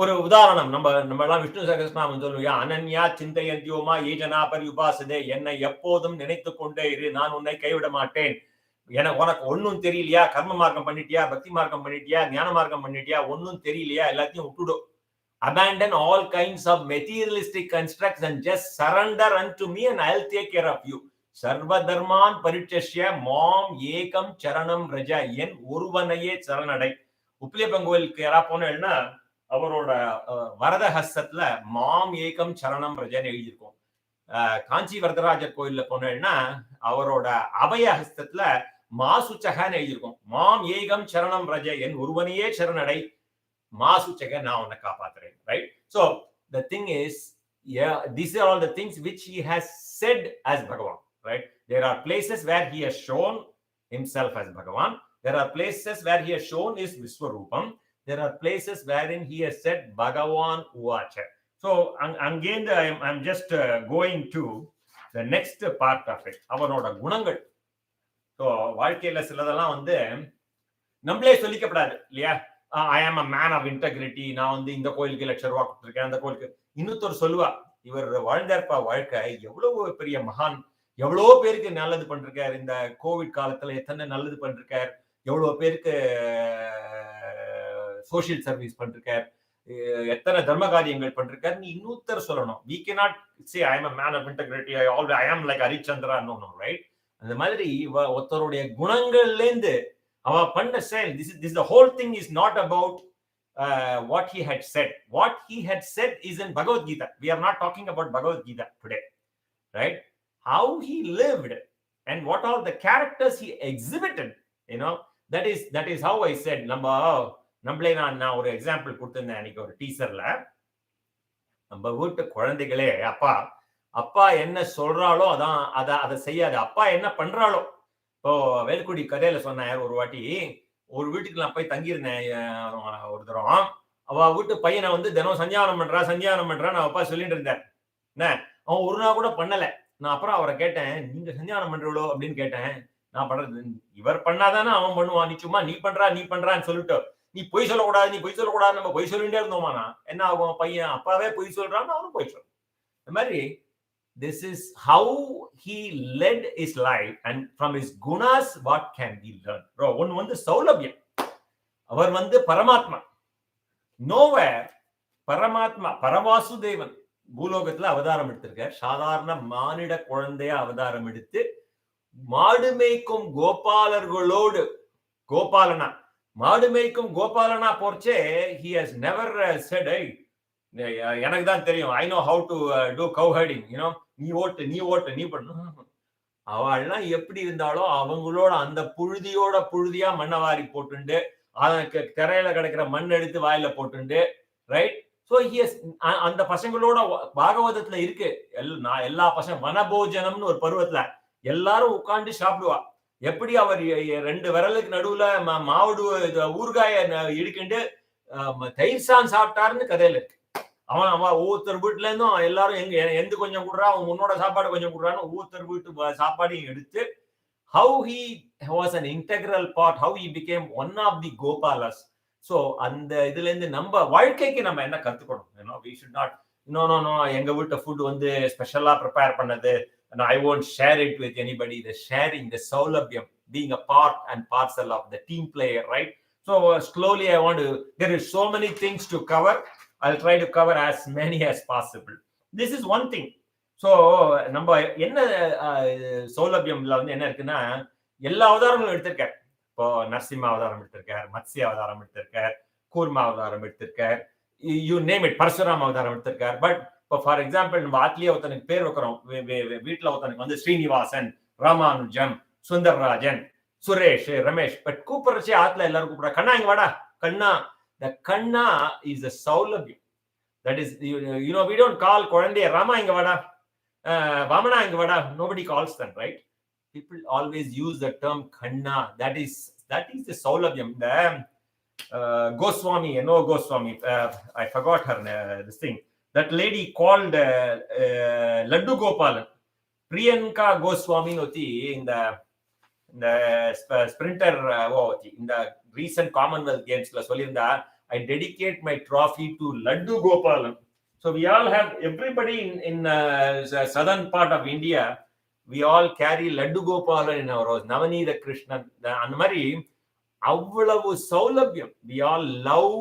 ஒரு உதாரணம், நம்ம எல்லாம் விஷ்ணு சகஸ்ரநாமம் சொல்லுவியா, அனன்யா சிந்தையந்தியோமா ஏஜனா பரியுபாசதே, என்னை எப்போதும் நினைத்து கொண்டே இரு, நான் உன்னை கைவிட மாட்டேன். உனக்கு ஒன்னும் தெரியலையா? கர்ம மார்க்கம் பண்ணிட்டியா, பக்தி மார்க்கம் பண்ணிட்டியா, ஞான மார்க்கம் பண்ணிட்டியா, ஒன்னும் தெரியலையா? எல்லாத்தையும் விட்டுடும். Abandon all kinds of materialistic constructs and just surrender unto me and I'll take care of you. Sarva dharman parityashya mam ekam charanam raja, en ஒருவனையே சரணடை. Oppiliappan கோயிலுக்கு யாரா போனேன்னா அவரோட வரத ஹஸ்தத்துல மாம் ஏகம் சரணம் ரஜன்னு எழுதியிருக்கும். காஞ்சி வரதராஜர் கோயில்ல போனேன்னா அவரோட அபய ஹஸ்தத்துல மாசுச்சகன்னு எழுதியிருக்கும். மாம் ஏகம் சரணம் ரஜ, என் ஒருவனையே சரணடை, மாசுச்சக, நான் உன்னை காப்பாத்துறேன், right? So the thing is, yeah, these are all the things which he has said as Bhagavan, right? There are places where he has shown himself as Bhagavan. There are places where he has shown his Viswarupam. There are places wherein he has said Bhagavan uvacha. So again I'm just going to the next part of it. அவனோட குணங்கள். So வாழ்க்கையில சிலதெல்லாம் நம்மளே சொல்லிக்கப்படாது இல்லையா? I am a man of integrity. நான் இந்த கோயிலுக்கு ₹1,00,000 கொடுத்துருக்கேன், அந்த கோயிலுக்கு. இன்னொருத்தர் சொல்லுவா, இவர் வாழ்ந்தார்ப்பா வாழ்க்கை, எவ்வளவு பெரிய மகான், எவ்வளவு பேருக்கு நல்லது பண்ணிருக்காரு, இந்த கோவிட் காலத்துல எத்தனை நல்லது பண்ணிருக்காரு, எவ்வளவு பேருக்கு சோசியல் சர்வீஸ் பண்ணிருக்காரு, எத்தனை தர்ம காரியங்கள் பண்ணிருக்காரு, நீ இன்னொருத்தர் சொல்லணும். we cannot say I am a man of integrity, I am like Harishchandra, no, right? அந்த மாதிரி ஒருத்தருடைய குணங்கள்ல இருந்து அவ பண்ண செயல், this the whole thing is not about what he had said. What he had said is in Bhagavad Gita. We are not talking about Bhagavad Gita today, right? How he lived and what all the characters he exhibited, that is how I said. நம்மளே நான் ஒரு example கொடுத்திருந்தேன் அன்னைக்கு ஒரு டீசர்ல. நம்ம வீட்டு குழந்தைகளே, அப்பா என்ன சொல்றாளோ அதான் அதை செய்யாது, அப்பா என்ன பண்றாளோ. இப்போ வேல்குடி கதையில சொன்னார், ஒரு வாட்டி ஒரு வீட்டுக்கு நான் போய் தங்கியிருந்தேன் ஒரு தரம். அவ வீட்டு பையனை தினம் சஞ்சானம் பண்றா நான் அப்பா சொல்லிட்டு இருந்தேன். என்ன, அவன் ஒரு நாள் கூட பண்ணல. நான் அப்புறம் அவரை கேட்டேன், நீங்க சஞ்சானம் பண்றீங்களோ அப்படின்னு கேட்டேன். நான் பண்றது, இவர் பண்ணாதானே அவன் பண்ணுவான், நீ சும்மா நீ பண்றான்னு சொல்லிட்டு நீ பொய் சொல்லக்கூடாது நம்ம பொய் சொல்லிட்டே இருந்தோமானா என்ன ஆகும்? பையன் அப்பாவே பொய் சொல்றான்னு அவனும் பொய் சொல்றான். இந்த மாதிரி this is how he led his life, and from his gunas what can be learned. Bro, one சௌலபியம். அவர் பரமாத்மா. nowhere பரமாத்மா பரவாசுதேவன் பூலோகத்துல அவதாரம் எடுத்திருக்கார். சாதாரண மானிட குழந்தைய அவதாரம் எடுத்து மாடு மேய்க்கும் கோபாலர்களோடு கோபாலனா மாடு மேய்க்கும் கோபாலனா போர்ச்சே he has never said hey எனக்கு தான் தெரியும் I know how to do cow herding நீ ஓட்டு நீ பண்ணு அவள்லாம் எப்படி இருந்தாலும் அவங்களோட அந்த புழுதியோட புழுதியா மண்ணை வாரி போட்டுண்டு அதற்கு திரையில கிடக்கிற மண் எடுத்து வாயில போட்டுண்டு ரைட் சோ அந்த பசங்களோட பாகவதத்துல இருக்கு எல்லா பசங்க வனபோஜனம்னு ஒரு பருவத்துல எல்லாரும் உட்கார்ந்து சாப்பிடுவா எப்படி அவர் 2 விரலுக்கு நடுவுல மாவுடு ஊறுகாய இடுக்கிண்டு தயிர்சான் சாப்பிட்டாருன்னு கதையில இருக்கு அவன் ஒவ்வொருத்தர் வீட்டுல இருந்தும் எல்லாரும் எந்த கொஞ்சம் கொடுறா அவன் உன்னோட சாப்பாடு கொஞ்சம் கொடுறான்னு ஒவ்வொருத்தர் வீட்டு சாப்பாடையும் எடுத்து how he was an integral part, how he became one of the gopalas. So அந்த இதுல இருந்து நம்ம வாழ்க்கைக்கு நம்ம என்ன கத்துக்கணும் we should not no எங்க வீட்டு ஃபுட் வந்து ஸ்பெஷலா ப்ரிப்பேர் பண்ணது and I won't share it with anybody. The sharing, the saulabhyam, being a part and parcel of the team player, right? So slowly I want to, there is so many things to cover. I'll try to cover as many as possible. This is one thing. So நம்ம என்ன சௌலபியம்ல வந்து என்ன இருக்குன்னா எல்லா அவதாரங்களும் எடுத்திருக்கார். இப்போ நரசிம்ம அவதாரம் எடுத்திருக்கார், மத்ஸ்ய அவதாரம் எடுத்திருக்கார், கூர்ம அவதாரம் எடுத்திருக்கார், யூ நேம் இட், பரசுராம அவதாரம் எடுத்திருக்கார். பட் இப்போ ஃபார் எக்ஸாம்பிள் நம்ம ஆத்லயே ஒருத்தனுக்கு பேர் வைக்கிறோம், வீட்டுல ஒருத்தனுக்கு வந்து ஸ்ரீனிவாசன், ராமானுஜம், சுந்தர்ராஜன், சுரேஷ், ரமேஷ். பட் கூப்பிடுறச்சே ஆத்ல எல்லாரும் கூப்பிடுறா, கண்ணா இங்க வாடா, கண்ணா. The kanna is a saulabhyam. That is, we don't call குழந்தைய ராமா இங்க வாடா, வாமனா இங்க வாடா. Nobody calls them, right? People always use the term kanna. That is the saulabhyam. The Goswami, Goswami, I forgot her this thing. That lady called Laddu Gopalan, Priyanka Goswami noti in the sprinter in the recent Commonwealth Games la sollirundha, I dedicate my trophy to Laddu Gopalan. So we all have, everybody in southern part of India, we all carry Laddu Gopalan in our house. Navanitha Krishna and mari avvalavu saulabhyam. We all love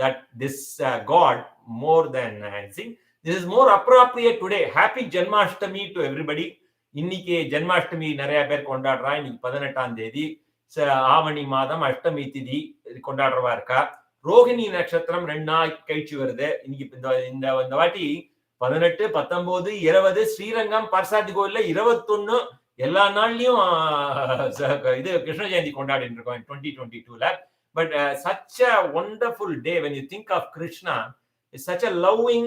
that this god more than anything. This is more appropriate today. Happy Janmashtami to everybody. இன்னைக்கு ஜென்மாஷ்டமி நிறைய பேர் கொண்டாடுறா. இன்னைக்கு 18ஆம் தேதி ஆவணி மாதம் அஷ்டமி திதி கொண்டாடுறவா இருக்கா. ரோகிணி நட்சத்திரம் 2 நாள் கழிச்சு வருது. இன்னைக்கு இந்த வாட்டி 18, 19, 20 ஸ்ரீரங்கம் பர்சாதி கோயில்ல 21 எல்லா நாள்லயும் இது கிருஷ்ண ஜெயந்தி கொண்டாடிட்டு இருக்கோம் 2022ல. But such a wonderful day when you think of Krishna, is such a loving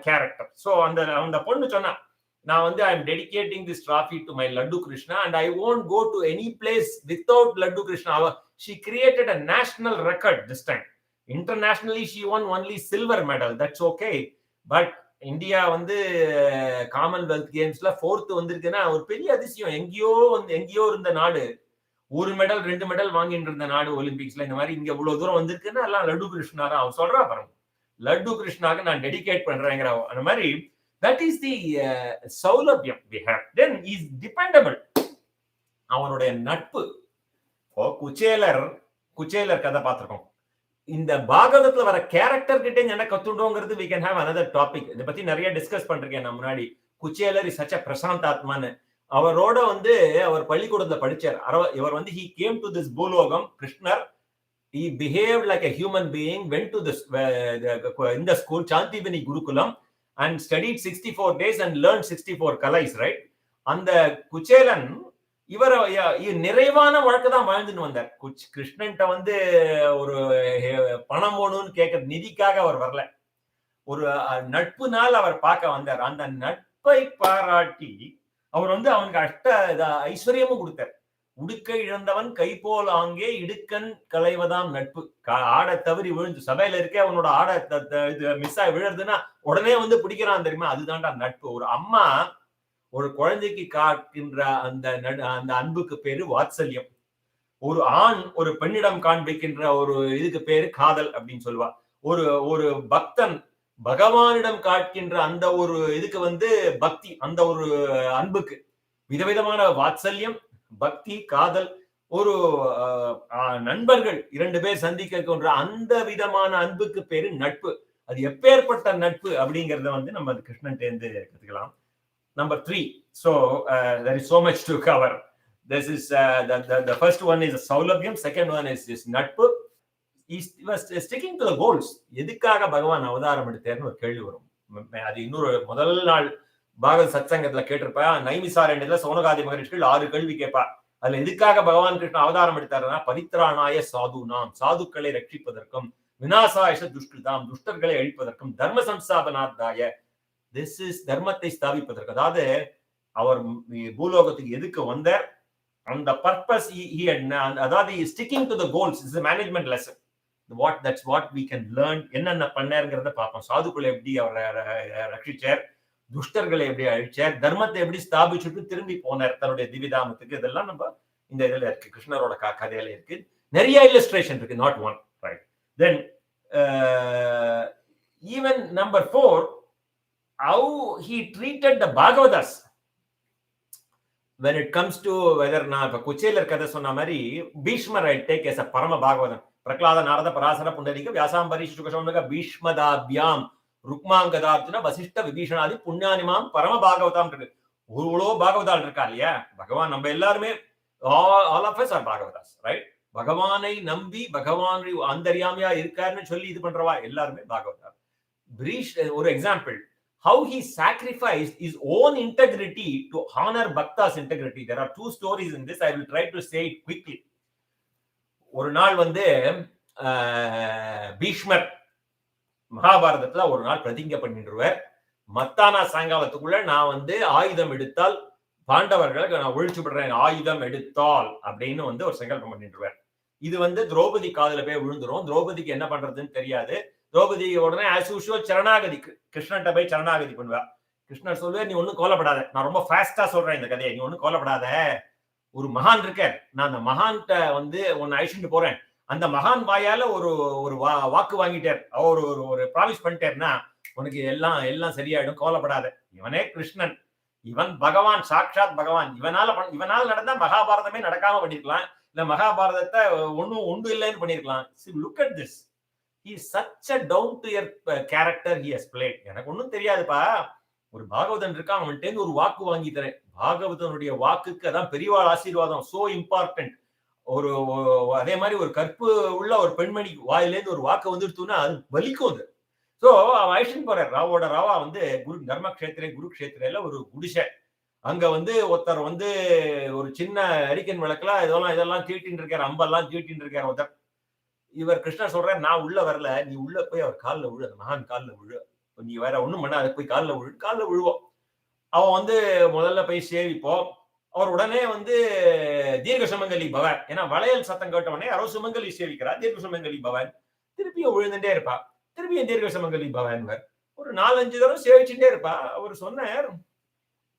character. So அந்த பொண்ணு சொன்னா, நான் வந்து I am dedicating this trophy to my Laddu Krishna and I won't go to any place without Laddu Krishna. She created a national record this time. Internationally she won only silver medal. That's okay. But India வந்து Commonwealth கேம்ஸ்ல 4th வந்திருக்குன்னா ஒரு பெரிய அதிசயம். எங்கேயோ இருந்த நாடு, 1 medal 2 medal வாங்கிட்டு இருந்த நாடு ஒலிம்பிக்ஸ்ல, இந்த மாதிரி இங்க இவ்வளவு தூரம் வந்திருக்குன்னா எல்லாம் லட்டு கிருஷ்ணா தான். அவன் சொல்றா பாருங்க, லட்டு கிருஷ்ணாக்கு நான் டெடிகேட் பண்றேங்கிற அந்த மாதிரி. That is the saulabhyam we have. Then he is dependable. அவனுடைய நட்பு. குச்சேலர் கதை பார்த்திருக்கோம். இந்த பாகவதத்துல வர கேரக்டர் கிட்ட என்ன கத்துண்டோங்கிறது we can have another topic. இத பத்தி நிறைய டிஸ்கஸ் பண்றேன் நான் முன்னாடி. Kuchelar is such a பிரசாந்தாத்மான்னு. அவரோட வந்து அவர் பள்ளிக்கூடத்துல படிச்சார். இவர் வந்து he came to this பூலோகம், கிருஷ்ணர். He behaved like a human being, went to this in the school Sandipani Gurukulam and studied 64 days and learned 64 kalais, right? அந்த குச்சேலன் இவர் நிறைவான வாழ்க்கை தான் வாழ்ந்துட்டு வந்தார். கிருஷ்ணன்ட்ட வந்து ஒரு பணம் போகணும்னு கேட்க நிதிக்காக அவர் வரல, ஒரு நட்பு நாள் அவர் பார்க்க வந்தார். அந்த நட்பை பாராட்டி அவர் வந்து அவனுக்கு ஐஸ்வர்யமும் கொடுத்தார். உடுக்க இழந்தவன் கை போல் ஆங்கே இடுக்கன் களைவதாம் நட்பு. ஆடை தவறி விழுந்து சபையில இருக்க அவனோட ஆடை மிஸ் ஆகி விழுறதுன்னா உடனே வந்து பிடிக்கிறான் தெரியுமா, அதுதான்டா நட்பு. ஒரு அம்மா ஒரு குழந்தைக்கு காட்டுகின்ற அந்த அன்புக்கு பேரு வாத்சல்யம். ஒரு ஆண் ஒரு பெண்ணிடம் காண்பிக்கின்ற ஒரு இதுக்கு பேரு காதல் அப்படின்னு சொல்லுவா. ஒரு பக்தன் பகவானிடம் காட்டுகின்ற அந்த ஒரு இதுக்கு வந்து பக்தி. அந்த ஒரு அன்புக்கு விதவிதமான வாத்சல்யம், பக்தி, காதல். ஒரு நண்பர்கள் 2 பேர் சந்திக்கின்ற அந்த விதமான அன்புக்கு பேரு நட்பு. அது எப்பேற்பட்ட நட்பு அப்படிங்கறத வந்து நம்ம கிருஷ்ணன் தேர்ந்து கத்துக்கலாம். Number 3. So there is so much to cover. this is the first one is saulabhyam, second one is this natpu. He was sticking to the goals. எதுக்காக பகவான் அவதாரம் எடுத்தார்னு ஒரு கேள்வி வரும். அது இன்னொரு முதல் நாள் பாகவத சத்சங்கத்துல கேட்டிருப்பா. நைமிசாரண்யத்துல சோனகாதி மகரிஷிகள் 6 கேள்வி கேட்பா. அதுல எதுக்காக பகவான் கிருஷ்ணன் அவதாரம் எடுத்தாருன்னா பரித்ராணாய சாதுனாம், சாதுக்களை ரட்சிப்பதற்கும், விநாசாயச துஷ்கிருதாம், துஷ்டர்களை அழிப்பதற்கும், தர்ம சம்ஸ்தாபனார்த்தாய, திஸ் இஸ் தர்மத்தை ஸ்தாபிப்பதற்கு. அதாவது அவர் பூலோகத்துக்கு எதுக்கு வந்தார், அந்த பர்பஸ் அதாவது sticking to the goals is management lesson. that's what we can learn. என்னென்ன பண்ணாருங்கிறத பார்ப்போம். சாதுக்களை எப்படி அவர் ரட்சிச்சார், துஷ்டர்களை எப்படி அழிச்சார், தர்மத்தை எப்படி ஸ்தாபிச்சுட்டு திரும்பி போனார் தன்னுடைய திவிதாமத்துக்கு. இதெல்லாம் நம்ம இந்த இதுல இருக்கு, கிருஷ்ணரோட கதையில இருக்கு. நிறைய இல்லஸ்ட்ரேஷன் இருக்கு, not one, right? Then even number 4, how he treated the Bhagavatas when it comes to whether நான் இப்ப குச்சேல கதை சொன்ன மாதிரி பீஷ்மர் I take as a பரம பாகவதன். பிரகலாத, நாரத, பராசர, புண்டரீக, வியாசாம்பரீஷ, சுகசௌனக, பீஷ்மதாபியாம், ருக்மாங்கதார்ஜுன, வசிஷ்ட, விபீஷணாதி, புண்ணியானிமாம், பரம பாகவதாம் இருக்கு. இவ்வளோ பாகவதால் இருக்கா இல்லையா? பகவான் நம்ம எல்லாருமே all of us are பாகவதாஸ், ரைட்? பகவானை நம்பி பகவான் அந்தர்யாமியா இருக்காருன்னு சொல்லி இது பண்றவா எல்லாருமே பாகவதா. ஒரு example, how he sacrificed his own integrity to honor Bhakta's integrity. There are 2 stories in this. I will try to say it quickly. ஒரு நாள் பீஷ்மர் மகாபாரதத்துல ஒரு நாள் பிரதிங்க பண்ணிடுவார். மத்தானா சாயங்காலத்துக்குள்ள நான் ஆயுதம் எடுத்தால் பாண்டவர்களை நான் ஒழிச்சு விடுறேன், ஆயுதம் எடுத்தால் அப்படின்னு ஒரு சங்கல்பம் பண்ணிடுவார். இது திரௌபதி காதுல போய் விழுந்துரும். திரௌபதிக்கு என்ன பண்றதுன்னு தெரியாது. திரௌபதி உடனே ஆஸ் யூஷுவல் சரணாகதி, கிருஷ்ணன்ட்ட போய் சரணாகதி பண்ணுவா. கிருஷ்ணர் சொல்லுவார், நீ ஒன்னும் கோலப்படாத, நான் ரொம்ப ஃபாஸ்டா சொல்றேன் இந்த கதையை, நீ ஒன்னும் கோலப்படாத, ஒரு மகான் இருக்க, நான் அந்த மகான்கிட்ட உன்னை அழிச்சுட்டு போறேன், அந்த மகான் வாயால ஒரு வாக்கு வாங்கிட்டார், அவர் ஒரு ப்ராமிஸ் பண்ணிட்டார்னா உனக்கு எல்லாம் சரியாயிடும், கோலப்படாத. இவனே கிருஷ்ணன், இவன் பகவான், சாட்சாத் பகவான். இவனால் நடந்தா மகாபாரதமே நடக்காம பண்ணிருக்கலாம், இல்ல மகாபாரதத்தை ஒன்று இல்லைன்னு பண்ணிருக்கலாம். Look at this, he is such a down to earth character he has played. எனக்கு ஒன்னும் தெரியாதுப்பா, ஒரு பாகவதன் இருக்கான், அவன்கிட்ட ஒரு வாக்கு வாங்கி தரேன். பாகவதனுடைய வாக்குக்கு அதான் பெரியவாள் ஆசீர்வாதம், சோ இம்பார்ட்டன்ட். அதே மாதிரி ஒரு கற்பு உள்ள ஒரு பெண்மணி வாயிலேருந்து ஒரு வாக்கு வந்துடுத்துன்னா அது வலிக்கும். அது சோ அவன் ஐஷன் போறார். ராவா குரு தர்மக்ஷேத்திரே குருக்ஷேத்திரையில ஒரு குடிசை. அங்க ஒருத்தர் ஒரு சின்ன அரிக்கன் விளக்குல இதெல்லாம் தீட்டின்னு இருக்காரு, அம்பெல்லாம் தீட்டின்னு இருக்காரு ஒருத்தர். இவர் கிருஷ்ணர் சொல்றாரு, நான் உள்ள வரல, நீ உள்ள போய் அவர் காலில் விழு, அந்த மகான் காலில் விழு, நீ வேற ஒண்ணும் பண்ண, அதை போய் காலில் விழுவோம். அவன் முதல்ல போய் சேவிப்போம். அவர் உடனே தீர்க்க சுமங்கலி பவன், ஏன்னா வளையல் சத்தம் கேட்டவனே யாரோ சுமங்கலி சேவிக்கிறார், தீர்க்க சுமங்கலி பவன். திருப்பியும் விழுந்துட்டே இருப்பா, திருப்பியும் தீர்க்க சுமங்கலி பவன். ஒரு 4-5 தடவை சேவிச்சுட்டே இருப்பா. அவர் சொன்னார்,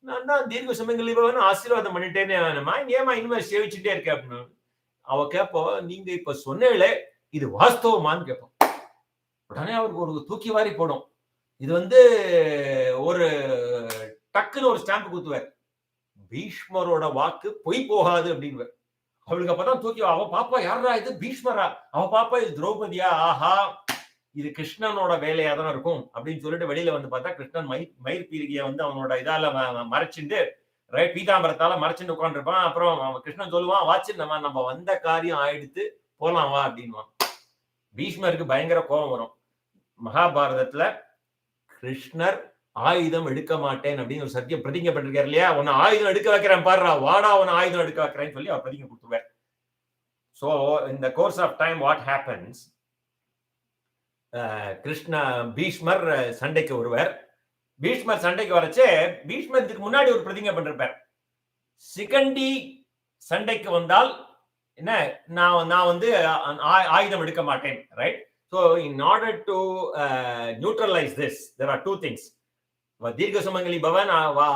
நான் தான் தீர்க்க சுமங்கலி பவன் ஆசீர்வாதம் பண்ணிட்டேனே, ஏமா இனிமேல் சேவிச்சுட்டே இருக்க அப்படின்னு. அவ கேட்போம், நீங்க இப்ப சொன்னீங்களே இது வாஸ்தவமான்னு கேட்போம். உடனே அவருக்கு ஒரு தூக்கி வாரி போடும். இது ஒரு டக்குன்னு ஒரு ஸ்டாம்ப் குத்துவார், பீஷ்மரோட வாக்கு பொய் போகாது அப்படின்னு. அவளுக்கு அப்பதான் தூக்கி, அவ பாப்பா யாரா இது பீஷ்மரா, அவ பாப்பா இது திரௌபதியா, ஆஹா இது கிருஷ்ணனோட வேலையா தான் இருக்கும் அப்படின்னு சொல்லிட்டு வெளியில பார்த்தா கிருஷ்ணன் மயிர் பீரிகைய அவனோட இதால மறைச்சுட்டு, ரைட், பீதாம்பரத்தால மறைச்சுட்டு உட்காந்துருப்பான். அப்புறம் கிருஷ்ணன் சொல்லுவான், வாச்சு நம்ம வந்த காரியம் ஆயிடுத்து, போலாம் வா அப்படின்வான். பீஷ்மருக்கு பயங்கர கோபம் வரும். மகாபாரதத்துல கிருஷ்ணர் ஆயுதம் எடுக்க மாட்டேன் அப்படின்னு ஒரு சத்தியம் பிரதிங்க பண்ணிருக்காரு இல்லையா, உன்னை ஆயுதம் எடுக்க வைக்கிறேன் பாடுறா, வாடா உன்னை ஆயுதம் எடுக்க வைக்கிறேன்னு சொல்லி அவர் பிரதிங்க கொடுத்துருவார். So in the course of time what happens, பீஷ்மர் சண்டைக்கு வருவார். பீஷ்மர் சண்டைக்கு வரச்சே பீஷ்மர் இதுக்கு முன்னாடி ஒரு பிரதிங்க பண்ணிருப்பார், சிகண்டி சண்டைக்கு வந்தால் என்ன, நான் ஆயுதம் எடுக்க மாட்டேன், right? So in order to neutralize this, there are 2 things. தீர்க்க சுமங்கலி பவன்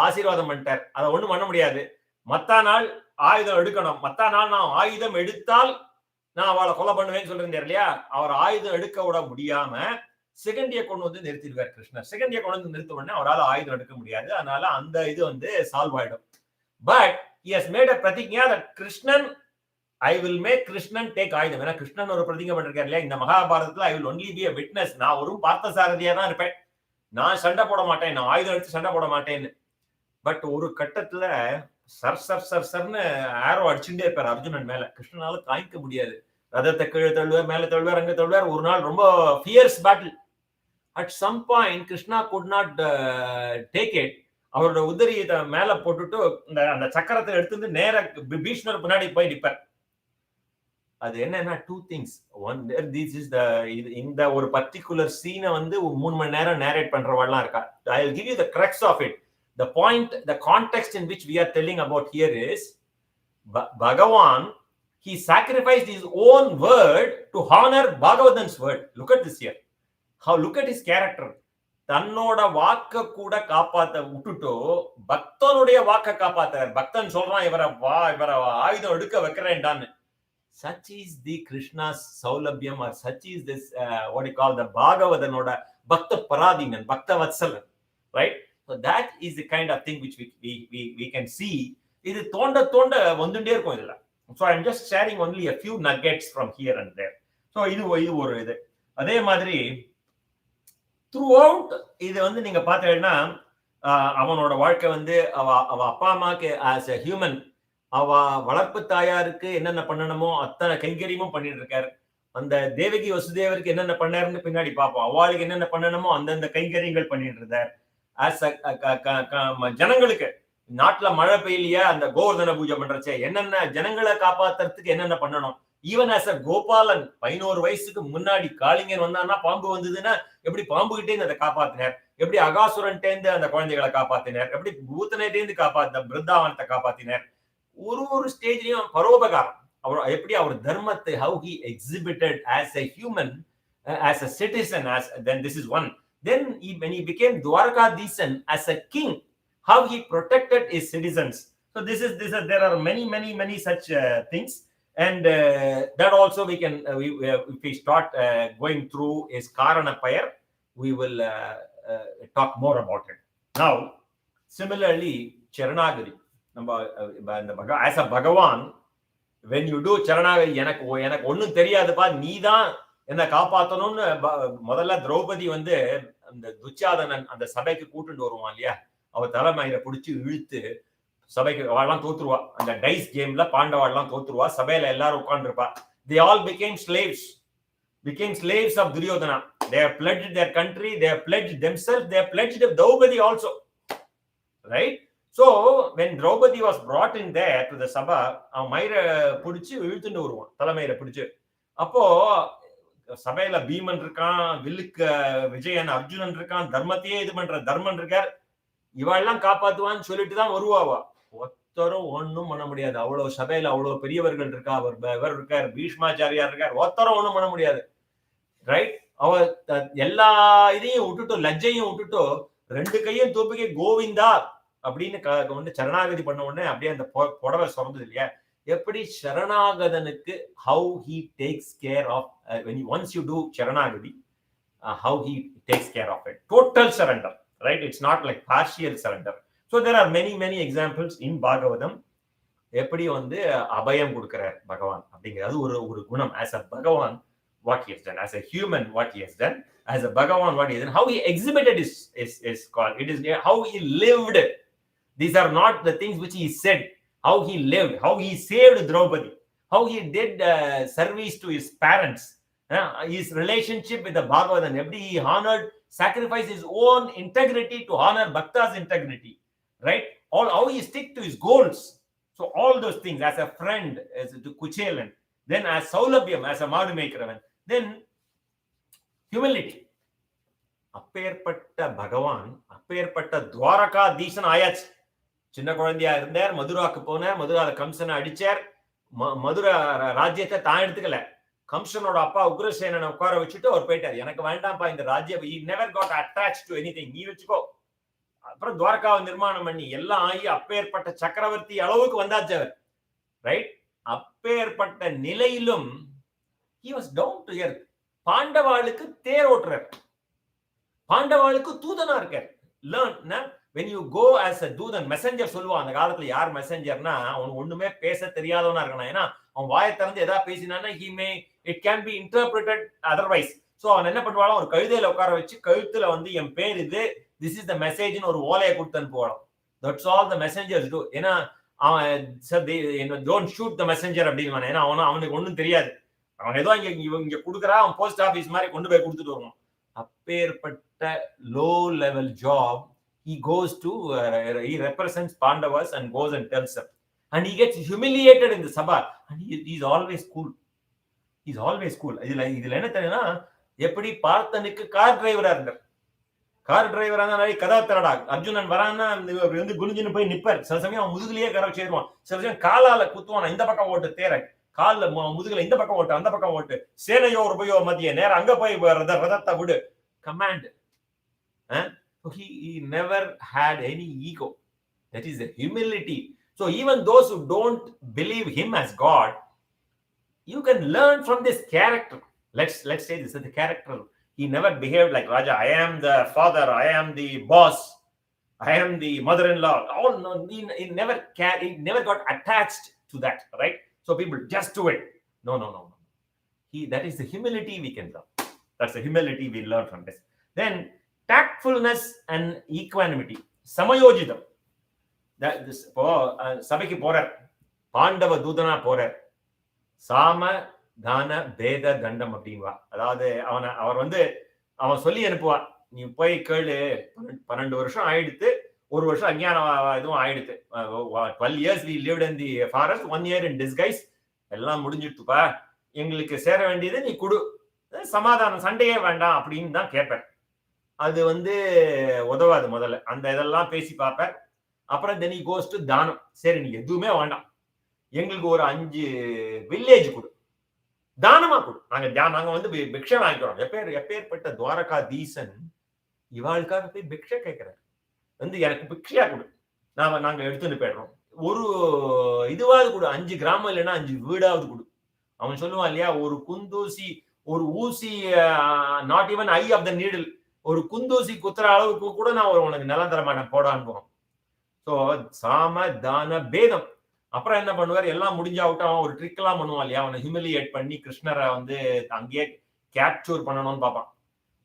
ஆசீர்வாதம் பண்ணிட்டார், அதை ஒண்ணும் பண்ண முடியாது. மத்தா நாள் ஆயுதம் எடுக்கணும், மத்தா நாள் நான் ஆயுதம் எடுத்தால் நான் அவளை கொலை பண்ணுவேன்னு சொல்லிருந்தார் இல்லையா, அவர் ஆயுதம் எடுக்க விட முடியாம செகண்டியை கொண்டு நிறுத்திடுவார் கிருஷ்ணர். செகண்டியை கொண்டு நிறுத்த உடனே அவரால் ஆயுதம் எடுக்க முடியாது, அதனால அந்த இது சால்வ் ஆயிடும். But he has made a பிரதிஜ்ஞா that Krishnan, I will make Krishnan take ஆயுதம். ஏன்னா கிருஷ்ணன் ஒரு பிரதிங்க பண்ணிருக்காரு இல்லையா, இந்த மகாபாரதத்துல I will only be a witness, நான் ஒரு பார்த்த சாரதியா தான் இருப்பேன், நான் சண்டை போட மாட்டேன், நான் ஆயுதம் எடுத்து சண்டை போட மாட்டேன்னு. பட் ஒரு கட்டத்துல சர்னு ஆரோ அடிச்சுட்டே இருப்பார் அர்ஜுனன் மேல. கிருஷ்ணனால தாங்கிக்க முடியாது. ரதத்தை கீழே தள்ளுவார், மேல தள்ளுவார், அங்க தள்ளுவார். ஒரு நாள் ரொம்ப fierce battle. At some point Krishna could not take it. அவரோட உதரியத்தை மேல போட்டுட்டு அந்த சக்கரத்தை எடுத்து நேர பீஷ்மர் பின்னாடி போய் நிப்பார். அது என்னன்னா two things. One this is the இந்த ஒரு பர்டிகுலர் சீனை வந்து 3 மணி நேரம் நேரேட் பண்றவாள்லாம் இருக்கா. I will give you the crux of it. The point, the context in which we are telling about here is Bhagavan, he sacrificed his own word to honor Bhagavatan's word. Look at this here. Look at his character. தன்னோட வாக்க கூட காப்பாத்த விட்டுட்டோ பக்தனுடைய வாக்க காப்பாத்தார். பக்தன் சொல்றான் இவரை ஆயுதம் எடுக்க வைக்கிறேன்டான்னு. Such is the Krishna's saulabhyam, or such is this what you call the Bhagavatanoda Bhakta Paradhinan, Bhakta Vatsalan, right? So that is the kind of thing which we can see. இது தோண்ட வந்துட்டே இருக்கும் இதுல. So I'm just sharing only a few nuggets from here and there. So இது ஒரு இது. அதே மாதிரி throughout இது வந்து நீங்க பார்த்தீங்கன்னா அவனோட வாழ்க்கை வந்து அவ அப்பா அம்மாக்கு as a human அவ வளர்ப்பு தாயாருக்கு என்னென்ன பண்ணணுமோ அத்தனை கைங்கரியமும் பண்ணிட்டு இருக்காரு. அந்த தேவகி வசுதேவருக்கு என்னென்ன பண்ணாருன்னு பின்னாடி பார்ப்போம். அவளுக்கு என்னென்ன பண்ணணுமோ அந்தந்த கைங்கரியங்கள் பண்ணிட்டு இருந்தார். ஜனங்களுக்கு நாட்டுல மழை பெய்யலையா அந்த கோவர்தன பூஜை பண்றச்சே என்னென்ன ஜனங்களை காப்பாத்துறதுக்கு என்னென்ன பண்ணணும். ஈவன் ஆஸ் அ கோபாலன் 11 வயசுக்கு முன்னாடி காளிங்கன் வந்தான்னா பாம்பு வந்ததுன்னா எப்படி பாம்பு கிட்டே அதை காப்பாத்தினார், எப்படி அகாசுரன்டேந்து அந்த குழந்தைகளை காப்பாத்தினார், எப்படி பூத்தனேட்டேந்து பிருந்தாவனத்தை காப்பாத்தினார். ஒரு ஸ்டேஜ்லயும் பரோபகாரம் அவர் எப்படி அவர் தர்மத்தை how he exhibited as a human, as a citizen, as then this is one. Then when he became Dwarkadhisan as a king, how he protected his citizens. So this is there are many such things, and that also we can if we start going through his Karanapayar, we will talk more about it. Now similarly Charanagari, as a Bhagavan, when you do Charanagari, எனக்கு ஒண்ணும் தெரியாதுப்பா நீதான் என்ன காப்பாத்தணும்னு முதல்ல திரௌபதி வந்து அந்த துச்சாதனன் அந்த சபைக்கு கூட்டிட்டு வருவான் இல்லையா, அவ தலைமையில பிடிச்சி இழுத்து சபைக்கு அவெல்லாம் தோத்துருவா. அந்த டைஸ் கேம்ல பாண்டவாள்லாம் தோத்துருவா. சபையில எல்லாரும் உட்கார்ந்துருப்பா. They all became slaves of Duryodhana. They have pledged their country, they have pledged themselves, they have pledged Draupadi also, right? So when Draupadi was brought in there to the Sabha, அவன் மயிரை பிடிச்சி இழுத்துட்டு வருவான் தலைமையில பிடிச்சு. அப்போ சபையில பீமன் இருக்கான், வில்லுக்கு விஜயன், அர்ஜுனன் இருக்கான், தர்மத்தையே இது பண்ற தர்மன் இருக்கார், இவெல்லாம் காப்பாத்துவான்னு சொல்லிட்டு தான் வருவாவா. ஒருத்தரும் ஒண்ணும் பண்ண முடியாது. அவ்வளவு சபையில அவ்வளவு பெரியவர்கள் இருக்கா, அவர் இருக்கார், பீஷ்மாச்சாரியார் இருக்கார், ஒருத்தரும் ஒண்ணும் பண்ண முடியாது, ரைட்? அவ எல்லா இதையும் விட்டுட்டோ லஜ்ஜையும் விட்டுட்டோ 2 கையும் தூப்பிக்க கோவிந்தா அப்படின்னு வந்து சரணாகதி பண்ண உடனே அப்படியே அந்த புடவை சொந்தது இல்லையா. எப்படி சரணாகதனுக்கு how he takes care of when once you do Charanagadi, how he takes care of it, total surrender, right? It's not like partial surrender. So there are many examples in Bhagavatam. எப்படி வந்து அபயம் கொடுக்கிறார் பகவான் அப்படிங்கிறது ஒரு குணம். As a Bhagavan, what he has done, as a human what he has done, as a Bhagavan what he has done, how he exhibited is called, it is how he lived. These are not the things which he said. How he lived, how he saved Draupadi, how he did service to his parents, his relationship with the Bhagavatam, எப்படி he honored, sacrificed his own integrity to honor Bhakta's integrity, right? How he stick to his goals. So all those things, as a friend, as to Kuchelan, then as Saulabhyam, as a Madhumaikaravan, then humility. அப்பேற்பட்ட பகவான், அப்பேற்பட்ட துவாரகாதீசன் ஆயாச்சு. சின்ன குழந்தையா இருந்தார், மதுராக்கு போனார், மதுரால கம்சனை அடிச்சார். மதுரா ராஜ்யத்தை தான் எடுத்துக்கல, கம்சனோட அப்பா உக்ரசேனனை உட்கார வச்சுட்டு அவர் போயிட்டார். எனக்கு வேண்டாம்ப்பா இந்த ராஜ்யம், he never got attached to anything, நீ வச்சுக்கோ. அப்புறம் துவாரகாவை நிர்மாணம் பண்ணி எல்லாம் ஆகி அப்பேற்பட்ட சக்கரவர்த்தி அளவுக்கு வந்தாச்சு அவர், ரைட்? அப்பேற்பட்ட நிலையிலும் he was down to earth. பாண்டவாளுக்கு தேர் ஓட்டுறார், பாண்டவாளுக்கு தூதனா இருக்கார். learn when you go as a தூதன், மெசஞ்சர் சொல்லுவான். அந்த காலத்துல யார் மெசஞ்சர்னா அவனுக்கு ஒண்ணுமே பேச தெரியாதவனா இருக்கணும். ஏன்னா அவன் வாயை திறந்து எதா பேசினான்னா it can be interpreted otherwise. So அவன் என்ன பண்ணுவான், ஒரு கழுதையில உட்கார வச்சு கழுத்துல வந்து என் பேர் இது, this is the message ன்னு ஒரு ஓலையை கொடுத்து அனுப்புவான். That's all the messengers do. ஏன்னா அவன் டோன்ட் ஷூட் த மெசஞ்சர் அப்படின்னு, ஏன்னா அவனுக்கு ஒன்றும் தெரியாது. அவன் ஏதோ இங்க கொடுக்குறா, அவன் போஸ்ட் ஆபீஸ் மாதிரி கொண்டு போய் கொடுத்துட்டு வருவான். அப்பேற்பட்ட low level job, he goes to he represents Pandavas and goes and tells them, and he gets humiliated in the sabha, and he is always cool. He is always cool. இதுல என்ன தெரியும்னா, எப்படி பார்த்தனுக்கு கார் டிரைவரா இருந்தார். Car டிரைவரா இருந்தா கதா தரடா, அர்ஜுனன் வரான்னா வந்து குனிஞ்சுன்னு போய் நிப்பார். சில சமயம் அவன் முதுகுலயே கரை சேருவான். சில சமயம் காலால குத்துவான், இந்த பக்கம் ஓட்டு தேர, கால்ல முதுகுல இந்த பக்கம் ஓட்டு அந்த பக்கம் ஓட்டு, சேனையோர் போயோ மத்திய நேரம் அங்க போய் ரதத்தை விடு, command. He never had any ego. That is the humility. So even those who don't believe him as God, you can learn from this character. Let's say this is the character. He never behaved like Raja. I am the father, I am the boss, I am the mother-in-law. All no, he never got attached to that, right? So people just do it. No. That is the humility we can learn. That's the humility we learn from this. Then tactfulness and equanimity, சமயோஜிதம். சபைக்கு போறார், பாண்டவ தூதனா போறார், சாம தான பேத தண்டம் அப்படின்வா. அதாவது அவன் சொல்லி அனுப்புவா, நீ போய் கேளு, 12 வருஷம் ஆயிடுத்து, ஒரு வருஷம் அஞ்ஞான இதுவும் ஆயிடுத்து, 12 years we lived in the forest, 1 year in disguise, எல்லாம் முடிஞ்சிட்டுப்பா, எங்களுக்கு சேர வேண்டியது நீ கொடு, சமாதானம், சண்டையே வேண்டாம் அப்படின்னு தான் கேட்பேன். அது உதவாது. முதல்ல அந்த இதெல்லாம் பேசி பார்ப்பேன். அப்புறம் then he goes to தானம். சரி, நீ எதுவுமே வேண்டாம், எங்களுக்கு ஒரு 5 வில்லேஜ் கொடு, தானமா கொடு, நாங்க பிக்ஷை வாங்கிக்கிறோம். எப்பேற்பட்ட துவாரகாதீசன் இவாளுக்காக போய் பிக்ஷை கேட்கிறார். எனக்கு பிக்ஷையா கொடு, நாங்க எடுத்துட்டு போயிடுறோம், ஒரு இதுவாவது கொடு, 5 கிராமம் இல்லைன்னா 5 வீடாவது கொடு. அவன் சொல்லுவான் இல்லையா, ஒரு குந்தூசி, ஒரு ஊசி, not even eye of the needle, ஒரு குந்தூசி குத்துற அளவுக்கு கூட நான் உனக்கு நிலம் தர மாட்டேன், போட அனுப்புவோம். ஸோ சாம தான பேதம். அப்புறம் என்ன பண்ணுவார், எல்லாம் முடிஞ்சாவிட்டான் ஒரு ட்ரிக் எல்லாம் பண்ணுவான் இல்லையா, அவனை ஹியூமிலியேட் பண்ணி கிருஷ்ணரை அங்கேயே கேப்சூர் பண்ணணும்னு பார்ப்பான்.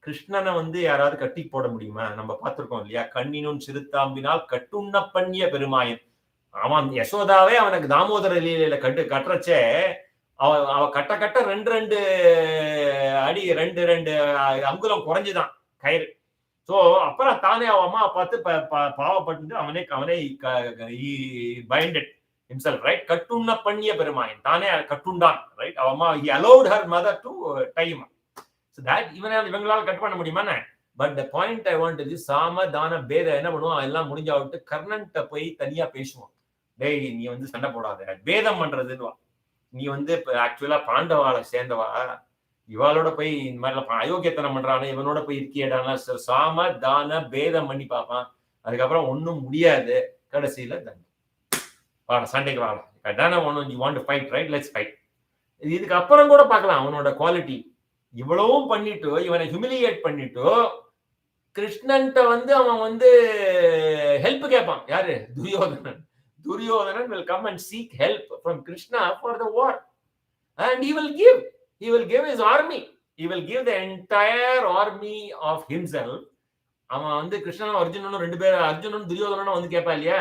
கிருஷ்ணனை யாராவது கட்டி போட முடியுமா? நம்ம பார்த்திருக்கோம் இல்லையா, கண்ணினும் சிறுத்தாம்பினால் கட்டுண்ண பண்ணிய பெருமாயன். அவன் யசோதாவே அவனுக்கு தாமோதர லீலையில கட்டுறச்சே, அவ கட்ட 2 அடி 2 அங்குலம் குறைஞ்சுதான் கயிறு. சோ அப்புறம் தானே அவன் அம்மா பார்த்து பாவப்பட்டு அவனே பைண்டட் himself, right? கட்டுண்ண பண்ணிய பெருமாயன், தானே கட்டுண்டான், ரைட்? அவன் அம்மா he allowed her mother to tie him. So that இவங்களால கட் பண்ண முடியுமா? But the point I want is, சாம தான பேத என்ன பண்ணுவான், எல்லாம் முடிஞ்சாவிட்டு கர்ணன்ட்ட போய் தனியா பேசுவான். டேய், நீ சண்டை போடாத, பேதம் பண்றதுன்னு, நீ ஆக்சுவலா பாண்டவாளை சேர்ந்தவா, இவாளோட போய் இந்த மாதிரி அயோக்கியத்தனம் பண்றானே, இவனோட போய் இருக்கியடானா, சாம தான பேதம் பண்ணி பார்ப்பான். அதுக்கப்புறம் ஒன்னும் முடியாது, கடைசியில சண்டைக்கு வாங்கலாம். You want to fight, right? Let's fight. இதுக்கு அப்புறம் கூட பார்க்கலாம் அவனோட குவாலிட்டி. இவ்வளவும் பண்ணிட்டு, இவனை ஹியூமிலியேட் பண்ணிட்டு, கிருஷ்ணன்ட்ட அவன் ஹெல்ப் கேட்பான். யாரு? Duryodhanan. Duryodhanan will come and seek help from Krishna for the war, and he will give his army, he will give the entire army of himself. அவன் கிருஷ்ணனும் அர்ஜுனனும் 2 பேர், அர்ஜுனனும் துரியோதனனும் கேட்பா இல்லையா,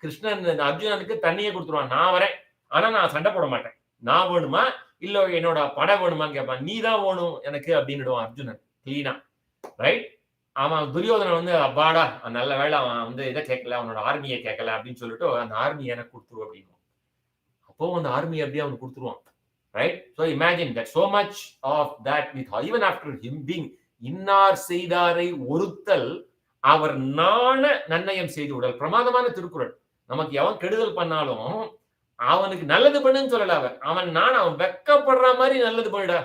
கிருஷ்ணன் அர்ஜுனனுக்கு தண்ணியை கொடுத்துருவான், நான் வரேன், ஆனா நான் சண்டை போட மாட்டேன், நான் வேணுமா இல்ல என்னோட படை வேணுமான்னு கேட்பான். நீ தான் வேணும் எனக்கு அப்படின்னுடுவான் அர்ஜுனன் கிளீனா, ரைட்? அவன் துரியோதனன் அப்பாடா நல்ல வேலை, அவன் இதை கேட்கல, அவனோட ஆர்மியை கேட்கல அப்படின்னு சொல்லிட்டு அந்த ஆர்மி எனக்கு கொடுத்துரு அப்படின்னு. அப்போ அந்த ஆர்மி அப்படியே அவனுக்கு கொடுத்துருவான், right? So imagine that so much of that with even after him being இன்னார் செய்தாரை ஒருத்தல் அவர் நாண நன்னயம் செய்து விடல். பிரமாதமான திருக்குறள். நமக்கு எவன் கெடுதல் பண்ணாலும் அவனுக்கு நல்லது பண்ணுன்னு சொல்லல, அவன் வெக்கப்படுற மாதிரி நல்லது பண்ணுடா.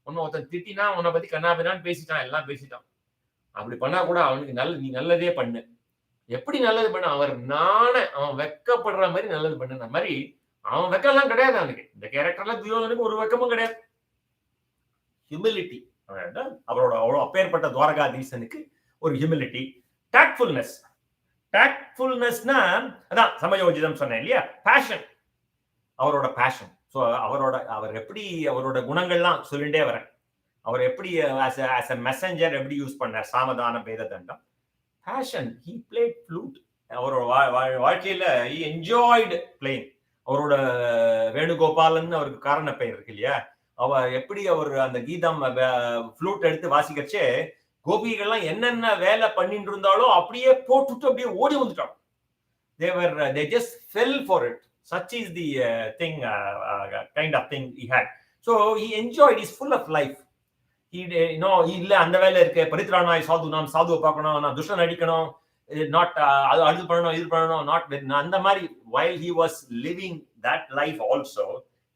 ஒருத்தன் திட்டினா உன்னை பத்தி கண்ணாபின்னான்னு பேசிட்டான், எல்லாம் பேசிட்டான், அப்படி பண்ணா கூட அவனுக்கு நீ நல்லதே பண்ணு. எப்படி நல்லது பண்ண? அவன் வெக்கப்படுற மாதிரி நல்லது பண்ணுன மாதிரி. அவன் வெக்கலாம் கிடையாது அவனுக்கு. இந்த கேரக்டர்ல துரியோதனுக்கு ஒரு வெக்கமும் கிடையாது. ஹியூமிலிட்டி, அவரோட அப்பேற்பட்ட துவாரகாதீசனுக்கு ஒரு ஹியூமிலிட்டி. டாக்ட்ஃபுல்னஸ்னா அதான் சமயோஜிதம் சொன்னேன் இல்லையா, பேஷன், அவரோட பேஷன். ஸோ அவர் எப்படி அவரோட குணங்கள்லாம் சொல்லிட்டே வரேன். அவர் எப்படி as a messenger எப்படி யூஸ் பண்ணார் சாமதான பேத தண்டம். Passion, he played flute அவரோட வாழ்க்கையில என்ஜாய்டு பிளேயிங். அவரோட வேணுகோபாலன் அவருக்கு காரண பெயர் இருக்கு இல்லையா, எப்படி அவர் அந்த கீதம் ஃப்ளூட் எடுத்து வாசிக்கச்சே கோபிகள்லாம் என்னென்ன வேலை பண்ணிட்டு இருந்தாலும் அப்படியே போட்டுட்டு அப்படியே ஓடி வந்துட்டாங்க. they just fell for it. Such is the thing, kind of thing he had. So he enjoyed. He's full of life. இல்ல அந்த வேலை இருக்கு, பரித்ராணாய் சாது, நாம் சாதுவை பார்க்கணும், நான் துஷ்டன் அடிக்கணும், நாட் அது பண்ணணும் இது பண்ணணும், நாட் அந்த மாதிரி. while he was living that life also,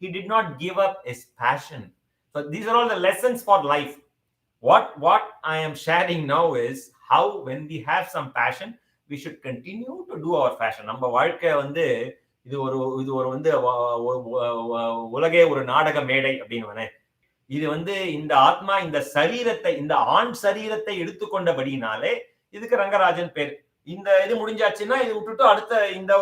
he did not give up his passion. So these are all the lessons for life. What I am sharing now is how when we have some passion we should continue to do our passion. நம்ம வாழ்க்கை வந்து இது ஒரு வந்து உலகே ஒரு நாடக மேடை அப்படின்னு. இது வந்து இந்த ஆத்மா இந்த சரீரத்தை, இந்த ஆண் சரீரத்தை எடுத்துக்கொண்டபடினாலே இதுக்கு ரங்கராஜன் பேர். இந்த இது முடிஞ்சாச்சுன்னா இது விட்டுட்டு அடுத்த இந்த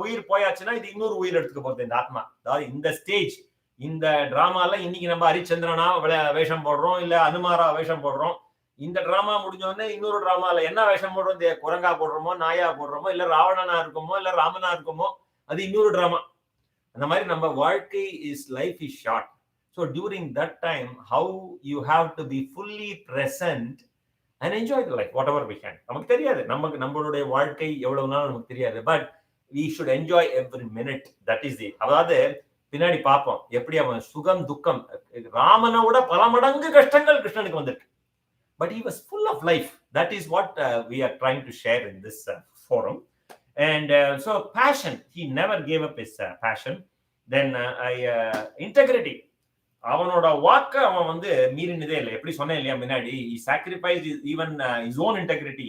உயிர் போயாச்சுன்னா இது இன்னொரு உயிர் எடுத்துக்க போகுது இந்த ஆத்மா. அதாவது இந்த ஸ்டேஜ், இந்த டிராமால இன்னைக்கு நம்ம ஹரிச்சந்திரனா வேஷம் போடுறோம், இல்ல அனுமாரா வேஷம் போடுறோம். இந்த டிராமா முடிஞ்சோடனே இன்னொரு டிராமால என்ன வேஷம் போடுறோம், இந்த குரங்கா போடுறோமோ, நாயா போடுறோமோ, இல்ல ராவணனா இருக்குமோ, இல்ல ராமனா இருக்குமோ, அது இன்னொரு டிராமா. அந்த மாதிரி நம்ம வாழ்க்கை is life is short. So during that time, how you have to be fully present and enjoy the life, whatever we can. நமக்கு தெரியாது, நம்மளுடைய வாழ்க்கை எவ்வளவு நாள் நமக்கு தெரியாது, but we should enjoy every minute. That is the, அதாவது பின்னாடி பார்ப்போம் எப்படி அவன் சுகம் துக்கம், ராமனோட பல மடங்கு கஷ்டங்கள் கிருஷ்ணனுக்கு வந்திருக்கு, but he was full of life. That is what we are trying to share in this forum. And so passion, he never gave up his passion. Then integrity, அவனோட வாக்க அவன் வந்து மீறினதே இல்லை. எப்படி சொன்னேன் இல்லையா முன்னாடி, he sacrificed even his own integrity.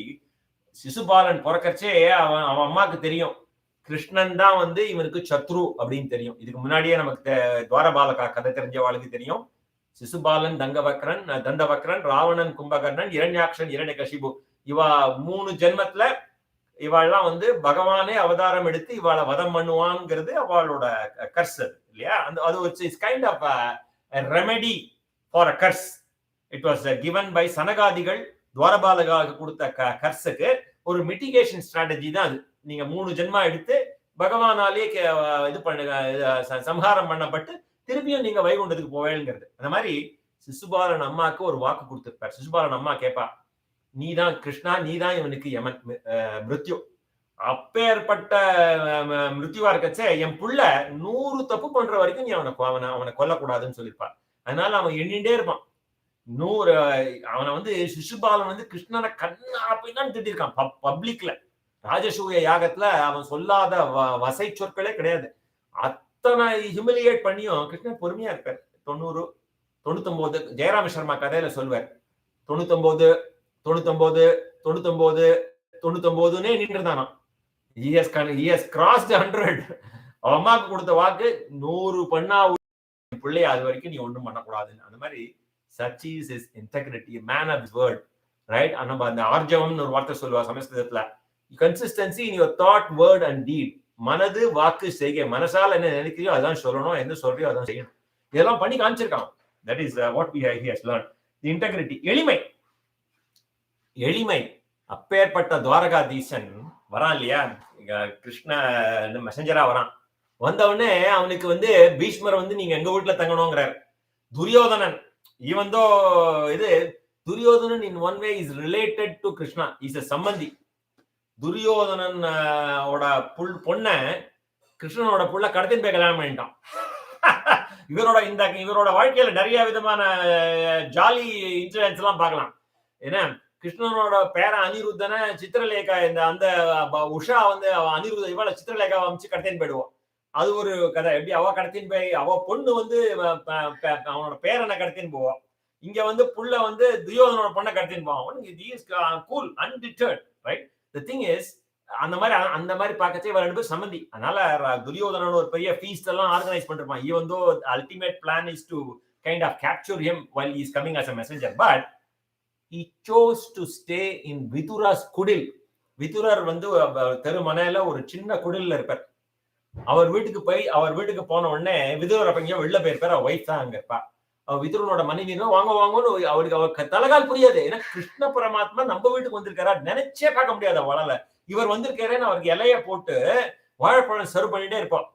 சிசுபாலன் பிறக்கச்சே அவன் அம்மாக்கு தெரியும் கிருஷ்ணன் தான் வந்து இவனுக்கு சத்ரு அப்படின்னு தெரியும். இதுக்கு முன்னாடியே நமக்கு துவாரபாலகா கதை தெரிஞ்சவாளுக்கு தெரியும். சிசுபாலன், தந்தவக்ரன், ராவணன், கும்பகர்ணன், இரண்யாக்ஷன், இரண்யகசிபு, இவா 3 ஜென்மத்துல இவாள்லாம் வந்து பகவானே அவதாரம் எடுத்து இவாளை வதம் பண்ணுவான்ங்கிறது அவளோட கர்ஸ் இல்லையா. அது it's kind of a remedy for a curse. It was given by சனகாதிகள் துவாரபாலகாவுக்கு கொடுத்த கர்ஸுக்கு ஒரு மிட்டிகேஷன் ஸ்ட்ராட்டஜி தான் அது. நீங்க 3 ஜென்மா எடுத்து பகவானாலே இது பண்ண சம்ஹாரம் பண்ணப்பட்டு திருப்பியும் நீங்க வைகுண்டத்துக்கு போவேங்கிறது. அந்த மாதிரி சிசுபாலன் அம்மாவுக்கு ஒரு வாக்கு கொடுத்திருப்பார். சிசுபாலன் அம்மா கேட்பா, நீதான் கிருஷ்ணா, நீதான் இவனுக்கு யமன் மிருத்யு, அப்பேற்பட்ட மிருத்யுவா இருக்கச்சே என் புள்ள 100 தப்பு பண்ற வரைக்கும் நீ அவனை கொல்லக்கூடாதுன்னு சொல்லியிருப்பான். அதனால அவன் எண்ணிட்டே இருப்பான் 100. அவனை வந்து சிசுபாலன் வந்து கிருஷ்ணனை கண்ணா அப்படின்னு திட்டிருக்கான் பப்ளிக்ல. ராஜசூய யாகத்துல அவன் சொல்லாத வசை சொற்களே கிடையாது. அத்தனை ஹியூமிலியேட் பண்ணியும் கிருஷ்ணன் பொறுமையா இருப்பார். 90, 99 ஜெயராம சர்மா கதையில சொல்வார், 99, 99, 99, 99னே நின்று இருந்தானா. He has crossed 100. அவன் அம்மாவுக்கு கொடுத்த வாக்கு 100 பண்ணா பிள்ளைய அது வரைக்கும் நீ ஒன்றும் பண்ணக்கூடாதுன்னு. அந்த மாதிரி such is his integrity, man of his word, right? நம்ம அந்த ஆர்ஜவம்னு ஒரு வார்த்தை சொல்லுவா சமஸ்கிருதத்துல. consistency in your thought, word and deed. மனது வாக்கு செய்கை, மனசால என்ன நினைக்கிறியோ அதான் சொல்லணும், என்ன சொல்றியோ அதான் செய்யணும். இதெல்லாம் பண்ணி காமிச்சிருக்கான். that is what he has learned. the integrity. எளிமை அப்பேற்பட்ட துவாரகாதீசன் வரான் இல்லையா, கிருஷ்ண மெசஞ்சரா வரான். வந்தவுடனே அவனுக்கு வந்து பீஷ்மர் வந்து நீங்க எங்க வீட்டுல தங்கணுங்கிறார். துரியோதனன் இவந்தோ இது Duryodhanan in one way is related to Krishna, is a சம்பந்தி. துரியோதனன் பொண்ண கிருஷ்ணனோட புள்ள கடத்தின் போய் கல்யாணம் பண்ணிட்டான். இவரோட வாழ்க்கையில நிறைய விதமான ஜாலி இன்சிடென்ட்ஸ் எல்லாம் பார்க்கலாம். ஏன்னா கிருஷ்ணனோட பேர அனிருத்தனை சித்திரலேகா, இந்த அந்த உஷா வந்து அனிருத்த இவள சித்திரலேகாவை அமைச்சு கடத்தின் போயிடுவோம். அது ஒரு கதை. எப்படி அவ கடத்தின் போய் அவ பொண்ணு வந்து அவனோட பேரனை கடத்தின் போவோம். இங்க வந்து புள்ள வந்து துரியோதனோட பொண்ணை கடத்தின் போவான். Cool, undeterred, right? The thing is, அந்த மாதிரி பார்க்கச்சே இவ 2 பேரும் சம்பந்தி. அதனால துரியோதனன் ஒரு பெரிய ஃபீஸ்ட் எல்லாம் organise பண்ணிருப்பான். even though the ultimate plan is to kind of capture him while he is coming as a messenger, but he chose to stay in Vidura's kudil. விதுரர் வந்து தெருமனையில ஒரு சின்ன குடில்ல இருப்பார். அவர் வீட்டுக்கு போன உடனே விதுரர் அப்ப இங்க வெளில போயிருப்பார். அவர் ஒய்ஃப் தான் அங்க இருப்பா. விதுரனோட மனைவி வாங்கன்னு அவருக்கு தலைகால் புரியாது. ஏன்னா கிருஷ்ண பரமாத்மா நம்ம வீட்டுக்கு வந்திருக்காரா நினைச்சே பார்க்க முடியாது அவளால. இவர் வந்திருக்காருன்னு அவருக்கு இலைய போட்டு வாழைப்பழம் சர்வ் பண்ணிட்டே இருப்பான்.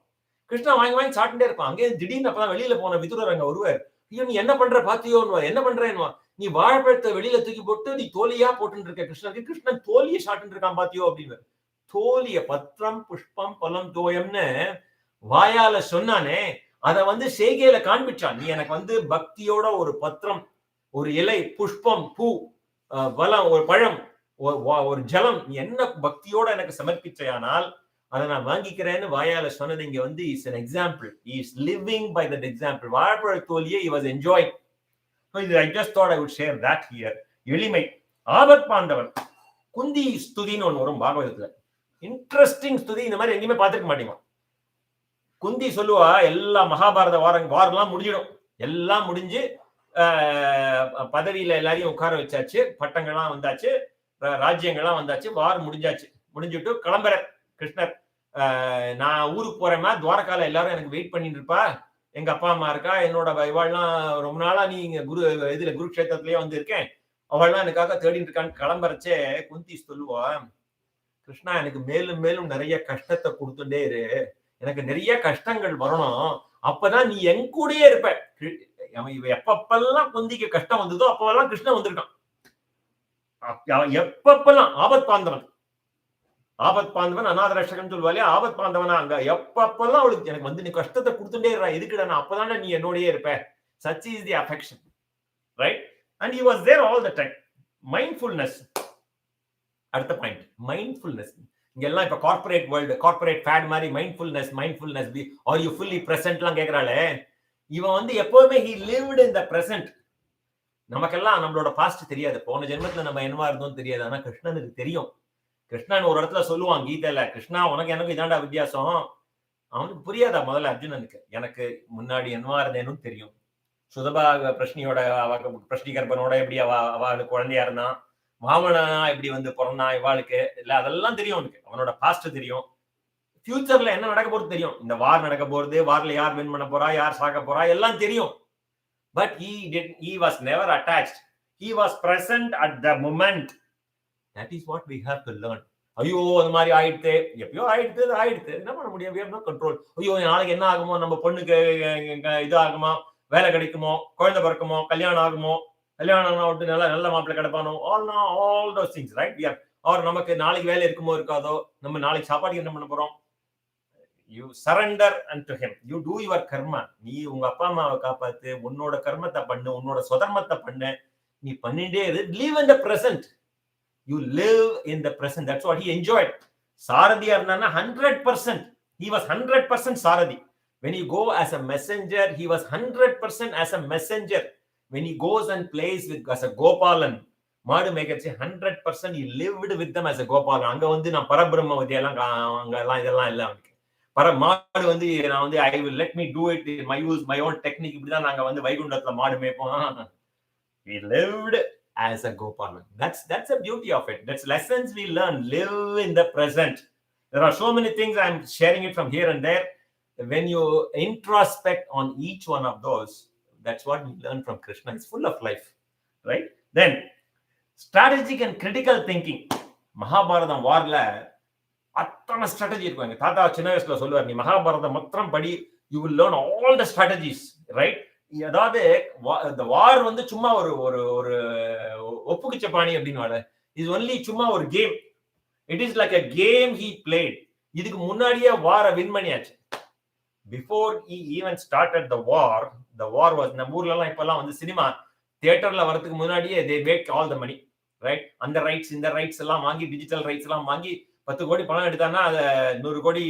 கிருஷ்ணா வாங்கி வாங்கி சாப்பிட்டுட்டே இருப்பான். அங்கே திடீர்னு அப்பதான் வெளியில போன விதுரர் அங்க வருவார். ஐயோ நீ என்ன பண்ற பாத்தியோன்னு, என்ன பண்றேன்னு, நீ வாழைப்பழத்தை வெளியில தூக்கி போட்டு நீ தோலியா போட்டு இருக்க கிருஷ்ணனுக்கு, கிருஷ்ணன் தோலியை சாப்பிட்டு இருக்கான் பாத்தியோ அப்படின்னு. தோலிய பத்திரம் புஷ்பம் பலம் தோயம்னு வாயால சொன்னானே, அதை வந்து செய்கையில காண்பிச்சான். நீ எனக்கு வந்து பக்தியோட ஒரு பத்திரம், ஒரு இலை, புஷ்பம், பூ, பலம், ஒரு பழம், ஒரு ஜலம், நீ என்ன பக்தியோட எனக்கு சமர்ப்பிச்சையானால் அதை நான் வாங்கிக்கிறேன்னு வாயால சொன்னது இங்க வந்து is an example. He is living by that example. வாழைப்பழ தோலியை he was enjoying. So I just thought I would share that here. எளிமை. ஆபத் பாந்தவன். குந்தி ஸ்துதின்னு ஒன்று வரும் பாகவதத்துல. இன்ட்ரெஸ்டிங் ஸ்துதி, இந்த மாதிரி எங்கேயுமே பார்த்துருக்க மாட்டீங்க. குந்தி சொல்லுவா, எல்லா மகாபாரத வாரெல்லாம் முடிஞ்சிடும், எல்லாம் முடிஞ்சு பதவியில எல்லாரையும் உட்கார வச்சாச்சு, பட்டங்கள்லாம் வந்தாச்சு, ராஜ்யங்கள்லாம் வந்தாச்சு, வார் முடிஞ்சாச்சு. முடிஞ்சுட்டு கிளம்புற கிருஷ்ணர், நான் ஊருக்கு போறேன்னா துவாரகால எல்லாரும் எனக்கு வெயிட் பண்ணிட்டு இருப்பா, எங்க அப்பா அம்மா இருக்கா, என்னோட இவாள்லாம் ரொம்ப நாளா நீ இங்க இதுல குருக்ஷேத்திரத்திலேயே வந்து இருக்கேன், அவள்லாம் எனக்காக தேடிட்டு இருக்கான்னு கிளம்புறச்சே குந்தி சொல்லுவா, கிருஷ்ணா எனக்கு மேலும் மேலும் நிறைய கஷ்டத்தை கொடுத்துட்டே இரு, எனக்கு நிறைய கஷ்டங்கள் வரணும், அப்பதான் நீ என் கூடயே இருப்ப. எப்பப்பெல்லாம் குந்திக்கு கஷ்டம் வந்ததோ அப்பெல்லாம் கிருஷ்ணன் வந்திருக்கான். எப்பப்பெல்லாம் ஆபத் பாந்தவன், ஆபத் பாந்தவன் அநாத ரட்சகன் சொல்லுவாலே, ஆபத் பாந்தவனா அங்க எப்பப்பெல்லாம் அவளுக்கு எனக்கு வந்து நீ கஷ்டத்தை கொடுத்துட்டே இருறா, எதுக்குடா, நான் அப்பதானே நீ என்னோடயே இருப்ப. Such is the affection, right? And he was there all the time. Mindfulness. அடுத்த பாயிண்ட், மைண்ட்ஃபுல்னஸ். இங்கெல்லாம் இப்ப கார்பரேட் வேர்ல்டு, கார்பரேட் ஃபேட் மாதிரி mindfulness mindfulness be are you fully பிரசன்ட்லாம் கேட்கறாளே, இவன் வந்து எப்பவுமே he lived in the present. நமக்கெல்லாம் நம்மளோட பாஸ்ட் தெரியாது, போன ஜென்மத்துல நம்ம என்னவா இருந்தோம் தெரியாது, ஆனா கிருஷ்ணனுக்கு தெரியும். கிருஷ்ணன் ஒரு இடத்துல சொல்லுவான் கீதையில, கிருஷ்ணா உனக்கு எனக்கு இதாண்டா வித்தியாசம். அவனுக்கு புரியாதா முதல்ல அர்ஜுனனுக்கு, எனக்கு முன்னாடி என்னவா இருந்தேன்னு தெரியும். சுதபா பிரஷ்னியோட பிரஷ்னிகர்பனோட எப்படி அவளுக்கு குழந்தையா இருந்தான், மாமனா இப்படி வந்து பிறந்தான் இவாளுக்கு இல்ல, அதெல்லாம் தெரியும் அவனுக்கு. அவனோட பாஸ்ட் தெரியும், ஃபியூச்சர்ல என்ன நடக்க போறது தெரியும், இந்த வார் நடக்க போறது, வார்ல யார் வின் பண்ண போறா, யார் சாக போறா, எல்லாம் தெரியும். But he was never attached. He was present at the moment. That is what we have to learn. ஐயோ அந்த மாதிரி ஆயிடுத்து, எப்பயோ ஆயிடுத்து, ஆயிடுத்து, என்ன பண்ண முடியும், we have no control. ஐயோ நாளைக்கு என்ன ஆகுமோ, நம்ம பொண்ணுக்கு இது ஆகுமா, வேலை கிடைக்குமோ, குழந்தை பிறக்குமோ, கல்யாணம் ஆகுமோ, கல்யாணம் ஆகிட்டு நல்ல மாப்பிள்ளை கிடைப்பானோ, all those things, right? We are, or நமக்கு நாளைக்கு வேலை இருக்குமோ இருக்காதோ, நம்ம நாளைக்கு சாப்பாடுக்கு என்ன பண்ண போறோம். You surrender unto him. You do your karma. நீ உங்க அப்பா அம்மாவை காப்பாத்து, உன்னோட கர்மத்தை பண்ணு, உன்னோட சுதர்மத்தை பண்ணு, நீ பண்ணிட்டே இரு. Live in the present. You live in the present. That's what he enjoyed. சாரதியா இருந்தானா 100%. He was 100% Sarathi. When he go as a messenger, he was 100% as a messenger. When he goes and plays with as a gopalan, மாடு மேய்க்கச்சு 100% he lived with them as a gopalan. அங்க வந்து நான் பரபிரம்ம வித்யெல்லாம் அங்கெல்லாம் இதெல்லாம் இல்லை அவனுக்கு. மாடு வந்து நான் வந்து I will let me do it my use my own technique, இப்படிதான் நாங்க வந்து வைகுண்டத்துல மாடு மேய்ப்போம். He lived as a gopalan. That's the beauty of it. That's lessons we learn. Live in the present. There are so many things, I'm sharing it from here and there. When you introspect on each one of those, that's what we learn from Krishna. It's full of life, right? Then strategic and critical thinking. Mahabharatam வார்ல அத்தனை strategy இருக்கும். எங்க தாத்தா சின்ன வயசுல சொல்லுவார், நீ மகாபாரதம் மொத்தம் படி, you will learn all the strategies, right? அதாவது இந்த வார் வந்து சும்மா ஒரு ஒரு ஒரு ஒப்புக்குச்ச பாணி அப்படின்னு இஸ் ஒன்லி சும்மா ஒரு game. It is like a game he played. இதுக்கு முன்னாடியே வாரை வின் பண்ணியாச்சு. Before he even started the war was, நம்ம ஊர்ல எல்லாம் இப்பெல்லாம் வந்து சினிமா தியேட்டர்ல வரதுக்கு முன்னாடியே they make all the money, right? அந்த ரைட்ஸ் இந்த ரைட்ஸ் எல்லாம் வாங்கி, டிஜிட்டல் ரைட்ஸ் எல்லாம் வாங்கி 10 கோடி பணம் எடுத்தான்னா அதை 100 கோடி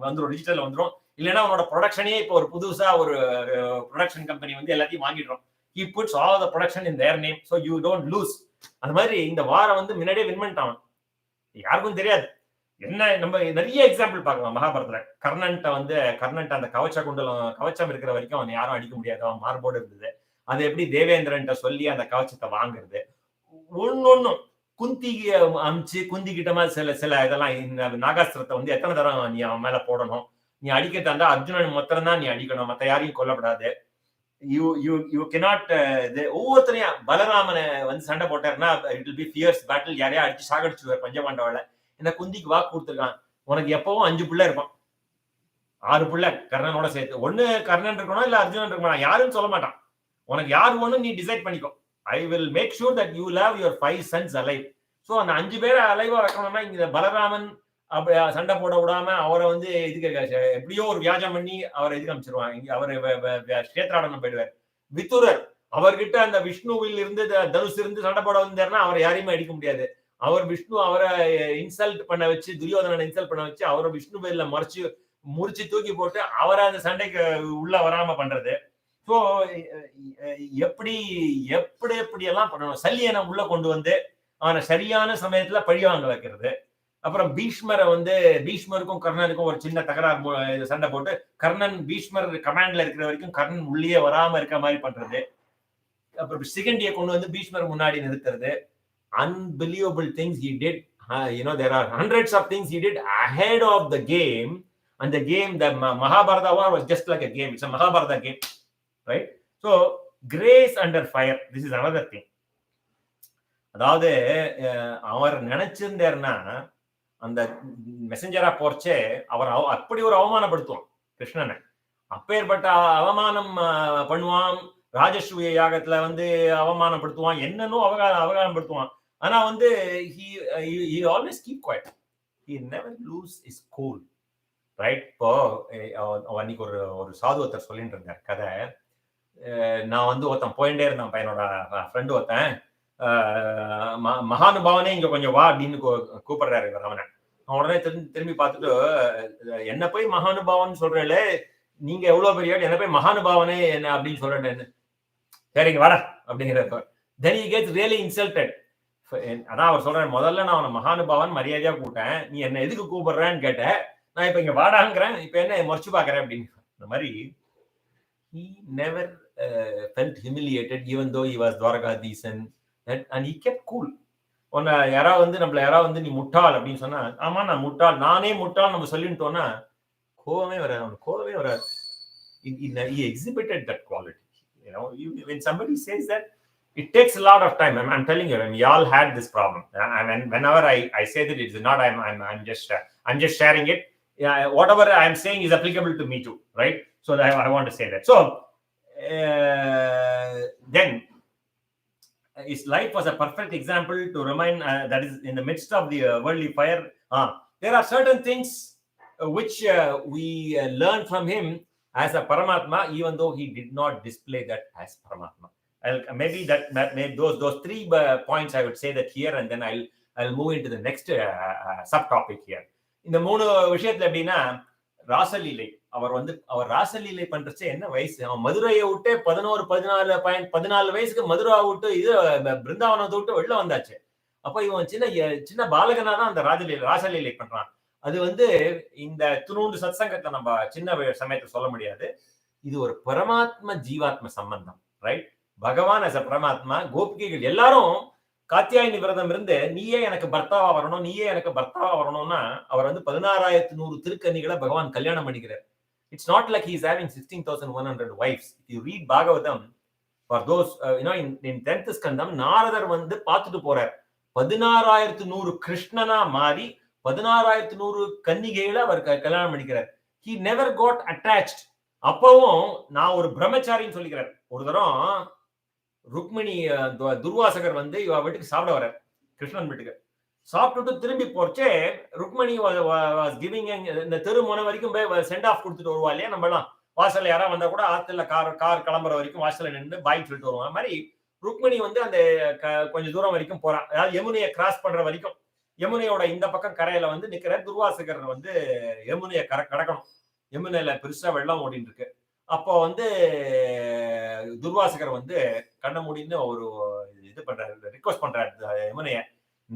வந்துடும், டிஜிட்டல் வந்துடும். இல்லைன்னா அவனோட ப்ரொடக்ஷனே இப்போ ஒரு புதுசா ஒரு ப்ரொடக்ஷன் கம்பெனி வந்து எல்லாத்தையும் வாங்கிடுறோம். He puts all the production in their name, so you don't lose. அந்த மாதிரி இந்த வாரம் வந்து முன்னாடியே வின் பண்ணிட்டான், யாருக்கும் தெரியாது. என்ன நம்ம நிறைய எக்ஸாம்பிள் பார்க்கலாம் மகாபாரதத்துல. கர்ணன்ட்ட அந்த கவச்சம் இருக்கிற வரைக்கும் அவன் யாரும் அடிக்க முடியாது, அவன் மார்போடு இருந்தது. அது எப்படி தேவேந்திரன்ட்ட சொல்லி அந்த கவச்சத்தை வாங்குறது, ஒன்னொன்னும் குந்தி அமிச்சு குந்தி கிட்டமா சில இதெல்லாம், இந்த நாகாஸ்திரத்தை வந்து எத்தனை தரம் நீ அவன் மேல போடணும், நீ அடிக்கிறதா இருந்தா அர்ஜுனன் மொத்தம் தான் நீ அடிக்கணும், மத்த யாரையும் கொல்லப்படாது. You cannot. ஒவ்வொருத்தரையும் பலராமனை வந்து சண்டை போட்டாருன்னா it will be fierce battle, யாரையா அடிச்சு சாகடிச்சுவார் பஞ்சபாண்டவால. என்ன குந்திக்கு வாக்கு கொடுத்துருக்கான், உனக்கு எப்பவும் 5 பிள்ளை இருப்பான், 6 பிள்ளை கர்ணனோட சேர்த்து. ஒண்ணு கர்ணன் இருக்கணும், இல்ல அர்ஜுனன் இருக்கணும், யாருன்னு சொல்ல மாட்டான். உனக்கு யார் ஒண்ணு நீ டிசைட் பண்ணிக்கோ. I will make sure that you will have your 5 sons alive. So அந்த 5 பேரை அலைவா வைக்கணும்னா இங்க பலராமன் அப்படி சண்டை போட விடாம அவரை வந்து இதுக்கு எப்படியோ ஒரு வியாஜம் பண்ணி அவரை இதுக்கு அமைச்சிருவாங்க. இங்க அவரு கஷேத்ராடனம் போயிடுவார். வித்துரர் அவர்கிட்ட அந்த விஷ்ணுவில் இருந்து தனுஷ் இருந்து சண்டை போட வந்தாருன்னா அவரை யாரையுமே அடிக்க முடியாது. அவர் விஷ்ணு அவரை இன்சல்ட் பண்ண வச்சு, துரியோதனனை இன்சல்ட் பண்ண வச்சு அவரை விஷ்ணு பேர்ல முறிச்சு தூக்கி போட்டு அவரை அந்த சண்டைக்கு உள்ள வராம பண்றது. ஸோ எப்படி எப்படி எப்படி எல்லாம் பண்ணணும். சல்லியனை உள்ள கொண்டு வந்து அவனை சரியான சமயத்துல பழிவாங்க வைக்கிறது. அப்புறம் பீஷ்மரை வந்து பீஷ்மருக்கும் கர்ணனுக்கும் ஒரு சின்ன தகராறு சண்டை போட்டு கர்ணன் பீஷ்மர் கமாண்ட்ல இருக்கிற வரைக்கும் கர்ணன் உள்ளே வராம இருக்க மாதிரி பண்றது. அப்புறம் சிகண்டியை கொண்டு வந்து பீஷ்மர் முன்னாடி நிறுத்துறது. Unbelievable things he did. There are hundreds of things he did ahead of the game. And the game, the Mahabharata war was just like a game. It's a Mahabharata game, right? So grace under fire, this is another thing. அதாவது அவர் நினைச்சிருந்தாருன்னா அந்த மெசஞ்சரா போர்ச்சே அவர் அப்படி ஒரு அவமானப்படுத்துவான் கிருஷ்ணனை. அப்பேற்பட்ட அவமானம் பண்ணுவான். ராஜசூய யாகத்துல வந்து அவமானப்படுத்துவான், என்னன்னோ அவகானப்படுத்துவான். ஆனா வந்து he always keep quiet. He never lose his cool, right? இப்போ அன்னைக்கு ஒரு சாது ஒருத்தர் சொல்லிட்டு இருந்தார் கதை. நான் வந்து ஒருத்தன் போயிட்டே இருந்தான், பையனோட ஃப்ரெண்டு ஒருத்தன், மகானுபாவனே இங்க கொஞ்சம் வா அப்படின்னு கூப்பிடுறாரு இவர். அவனை உடனே திரும்பி பார்த்துட்டு, என்ன போய் மகானுபாவன் சொல்றேன், நீங்க எவ்வளவு பெரிய என்ன போய் மகானுபாவனே என்ன அப்படின்னு சொல்றேன், சரிங்க வாடா அப்படிங்கிறார். then he gets really insulted. அதான் அவர் சொல்றேன், முதல்ல நான் அவனை மகானுபாவன் மரியாதையா கூப்பிட்டேன், நீ என்ன எதுக்கு கூப்பிடுறேன்னு கேட்டேன், நான் இப்ப இங்க வாடாங்கிறேன், இப்ப என்ன மறைச்சு பாக்குறேன் அப்படின்னு. இந்த மாதிரி he never felt humiliated even though he was Dwarkadhisan, and he kept cool. உன்னை யாராவது வந்து நீ முட்டாள் அப்படின்னு சொன்னா, ஆமா நான் முட்டாள், நானே முட்டாள் நம்ம சொல்லிட்டோம்னா கோவமே வராது. He exhibited that quality. When somebody says that, it takes a lot of time. I'm telling you, we all had this problem. And whenever I say that, it's not I'm just sharing it. Whatever I'm saying is applicable to me too, right? So I want to say that. So then his life was a perfect example to remind that is in the midst of the worldly fire. There are certain things which we learn from him as a Paramatma, even though he did not display that as Paramatma. Maybe those 3 points I would say that here, and then I'll move into the next subtopic here. இந்த 3 விஷயத்துல எப்படின்னா, ராசலீலை. அவர் ராசலீலை பண்றச்சே என்ன வயசு, அவன் மதுரையை விட்டு 14 வயசுக்கு மதுரா விட்டு இது பிருந்தாவனத்தை விட்டு வெளில வந்தாச்சு. அப்ப இவன் சின்ன பாலகனா தான் அந்த ராசலீலை பண்றான். அது வந்து இந்த துணூண்டு சத்சங்கத்தை நம்ம சின்ன சமயத்துல சொல்ல முடியாது. இது ஒரு பரமாத்ம ஜீவாத்ம சம்பந்தம், ரைட்? பகவான் as a பரமாத்மா, கோபிகைகள் எல்லாரும் காத்தியாயினி விரதம் இருந்து நீயே எனக்கு பர்த்தாவா வரணும்னா அவர் வந்து 16,100 திருக்கன்னிகளை பகவான் கல்யாணம் பண்ணிக்கிறார். It's not like he is having 16,100 wives. If you read Bhagavatam, for those in 10th skandam, நாரதர் வந்து பார்த்துட்டு போறார். 16,100 கிருஷ்ணனா மாறி 16,100 கன்னிகைகளை அவர் கல்யாணம் பண்ணிக்கிறார். He never got attached. அப்பவும் நான் ஒரு பிரம்மச்சாரின்னு சொல்லிக்கிறார். ஒரு தரம் ருக்மிணி துர்வாசகர் வந்து இவ வீட்டுக்கு சாப்பிட வர, கிருஷ்ணன் வீட்டுக்கு சாப்பிட்டுட்டு திரும்பி போச்சே, ருக்மிணி வாஸ் கிவிங் இந்த தெருமுனை வரைக்கும் போய் சென்ட் ஆஃப் கொடுத்துட்டு வருவா இல்லையா, நம்ம எல்லாம் வாசல்ல யாராவது வந்தா கூட ஆத்துல கார் கிளம்புற வரைக்கும் வாசல்ல நின்று பாய் சொல்லிட்டு வருவாங்க. மாதிரி ருக்மிணி வந்து அந்த கொஞ்சம் தூரம் வரைக்கும் போறான், அதாவது யமுனையை கிராஸ் பண்ற வரைக்கும். யமுனையோட இந்த பக்கம் கரையில வந்து நிக்கிற துர்வாசகர் வந்து யமுனையை கடக்கணும். யமுனையில பெருசா வெள்ளம் ஓடிட்டு இருக்கு. அப்போ வந்து துர்வாசகர் வந்து கண்ண மூடின்னு ஒரு இது பண்றாரு, ரிக்வெஸ்ட் பண்றாரு யமுனைய,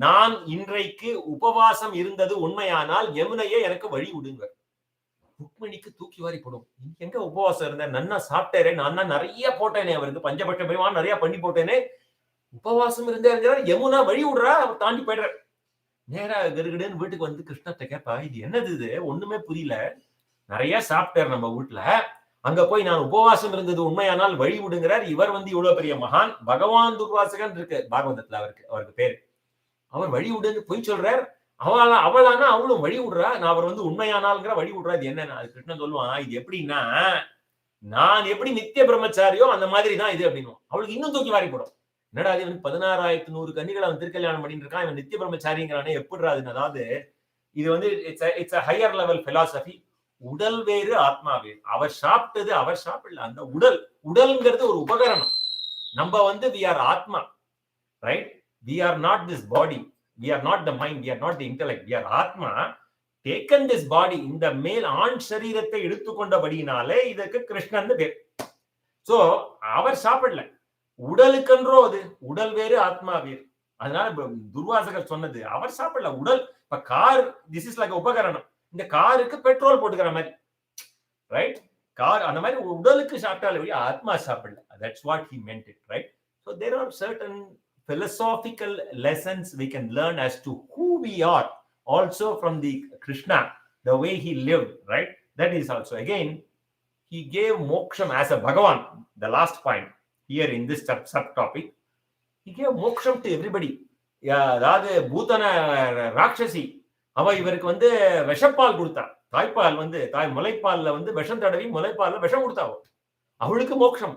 நான் இன்றைக்கு உபவாசம் இருந்தது உண்மையானால் யமுனையை எனக்கு வழி விடுங்க. ருக்மிணிக்கு தூக்கி வாரி போடும், எங்க உபவாசம் இருந்தேன், நன்னா சாப்பிட்டேனே, நான் தான் நிறைய போட்டேனே, அவருக்கு பஞ்சபட்ச பரிமாணம் நிறைய பண்ணி போட்டேனே, உபவாசம் இருந்தேன், யமுனா வழி விடுறா, அவர் தாண்டி போயிடுறாரு. நேரா கருகடுன்னு வீட்டுக்கு வந்து கிருஷ்ணத்தை கேட்பா, இது என்னது, இது ஒண்ணுமே புரியல, நிறைய சாப்பிட்டாரு நம்ம வீட்டுல, அங்க போய் நான் உபவாசம் இருந்தது உண்மையானால் வழி விடுங்கிறார். இவர் வந்து இவ்வளவு பெரிய மகான், பகவான் துர்வாசகன் இருக்கு பாகவதத்துல அவருக்கு பேரு, அவர் வழி விடுன்னு போய் சொல்றார். அவளானா அவளும் வழி விடுறா. நான் அவர் வந்து உண்மையானால்ங்கிற வழி விடுறா. இது என்னன்னா அது கிருஷ்ணன் சொல்லுவான், இது எப்படின்னா நான் எப்படி நித்திய பிரம்மச்சாரியோ அந்த மாதிரி தான் இது அப்படின்னு. அவளுக்கு இன்னும் தூக்கி வாரி போடும். என்னடா இது 16,100 கன்னிகளை அவன் திருக்கல்யாணம் பண்ணிட்டு இருக்கான், இவன் நித்திய பிரம்மச்சாரிங்கிறானே எப்படிடா அது? அதாவது இது வந்து இட்ஸ் ஹையர் லெவல் பிலாசபி. உடல் வேறு ஆத்மா வேறு. அவர் சாப்பிட்டது அவர் சாப்பிடல. அந்த உடல்ங்கிறது ஒரு உபகரணம். நம்ம வந்து we are atma, right? We are not this body, we are not the mind, we are not the intellect, we are atma. Taken this body, இந்த மேல் ஆண் சரீரத்தை எடுத்துக்கொண்டபடினாலே இதற்கு கிருஷ்ணன் பேர். சோ அவர் சாப்பிடல, உடலுக்கென்றோ அது. உடல் வேறு ஆத்மா வேறு. அதனால துர்வாசகர் சொன்னது அவர் சாப்பிடல. உடல் இப்ப கார், திஸ் இஸ் லைக் உபகரணம். இந்த காருக்கு பெட்ரோல் போட்டுக்கிற மாதிரி, ரைட்? கார் அந்த மாதிரி உடலுக்கு சாப்பிட்டாலே ஆத்மா சாப்பிடல. That's what he meant it, right? So there are certain philosophical lessons we can learn as to who we are also from the Krishna, the way he lived, right? That is also, again, he gave moksham as a Bhagavan. The last point here in this subtopic, he gave moksham to everybody. அதாவது பூதன ராட்சசி அவ இவருக்கு வந்து விஷப்பால் கொடுத்தா. தாய்ப்பால் வந்து முளைப்பால்ல வந்து விஷம் தடவி முளைப்பால்ல விஷம் கொடுத்தாவோ. அவளுக்கு மோட்சம்.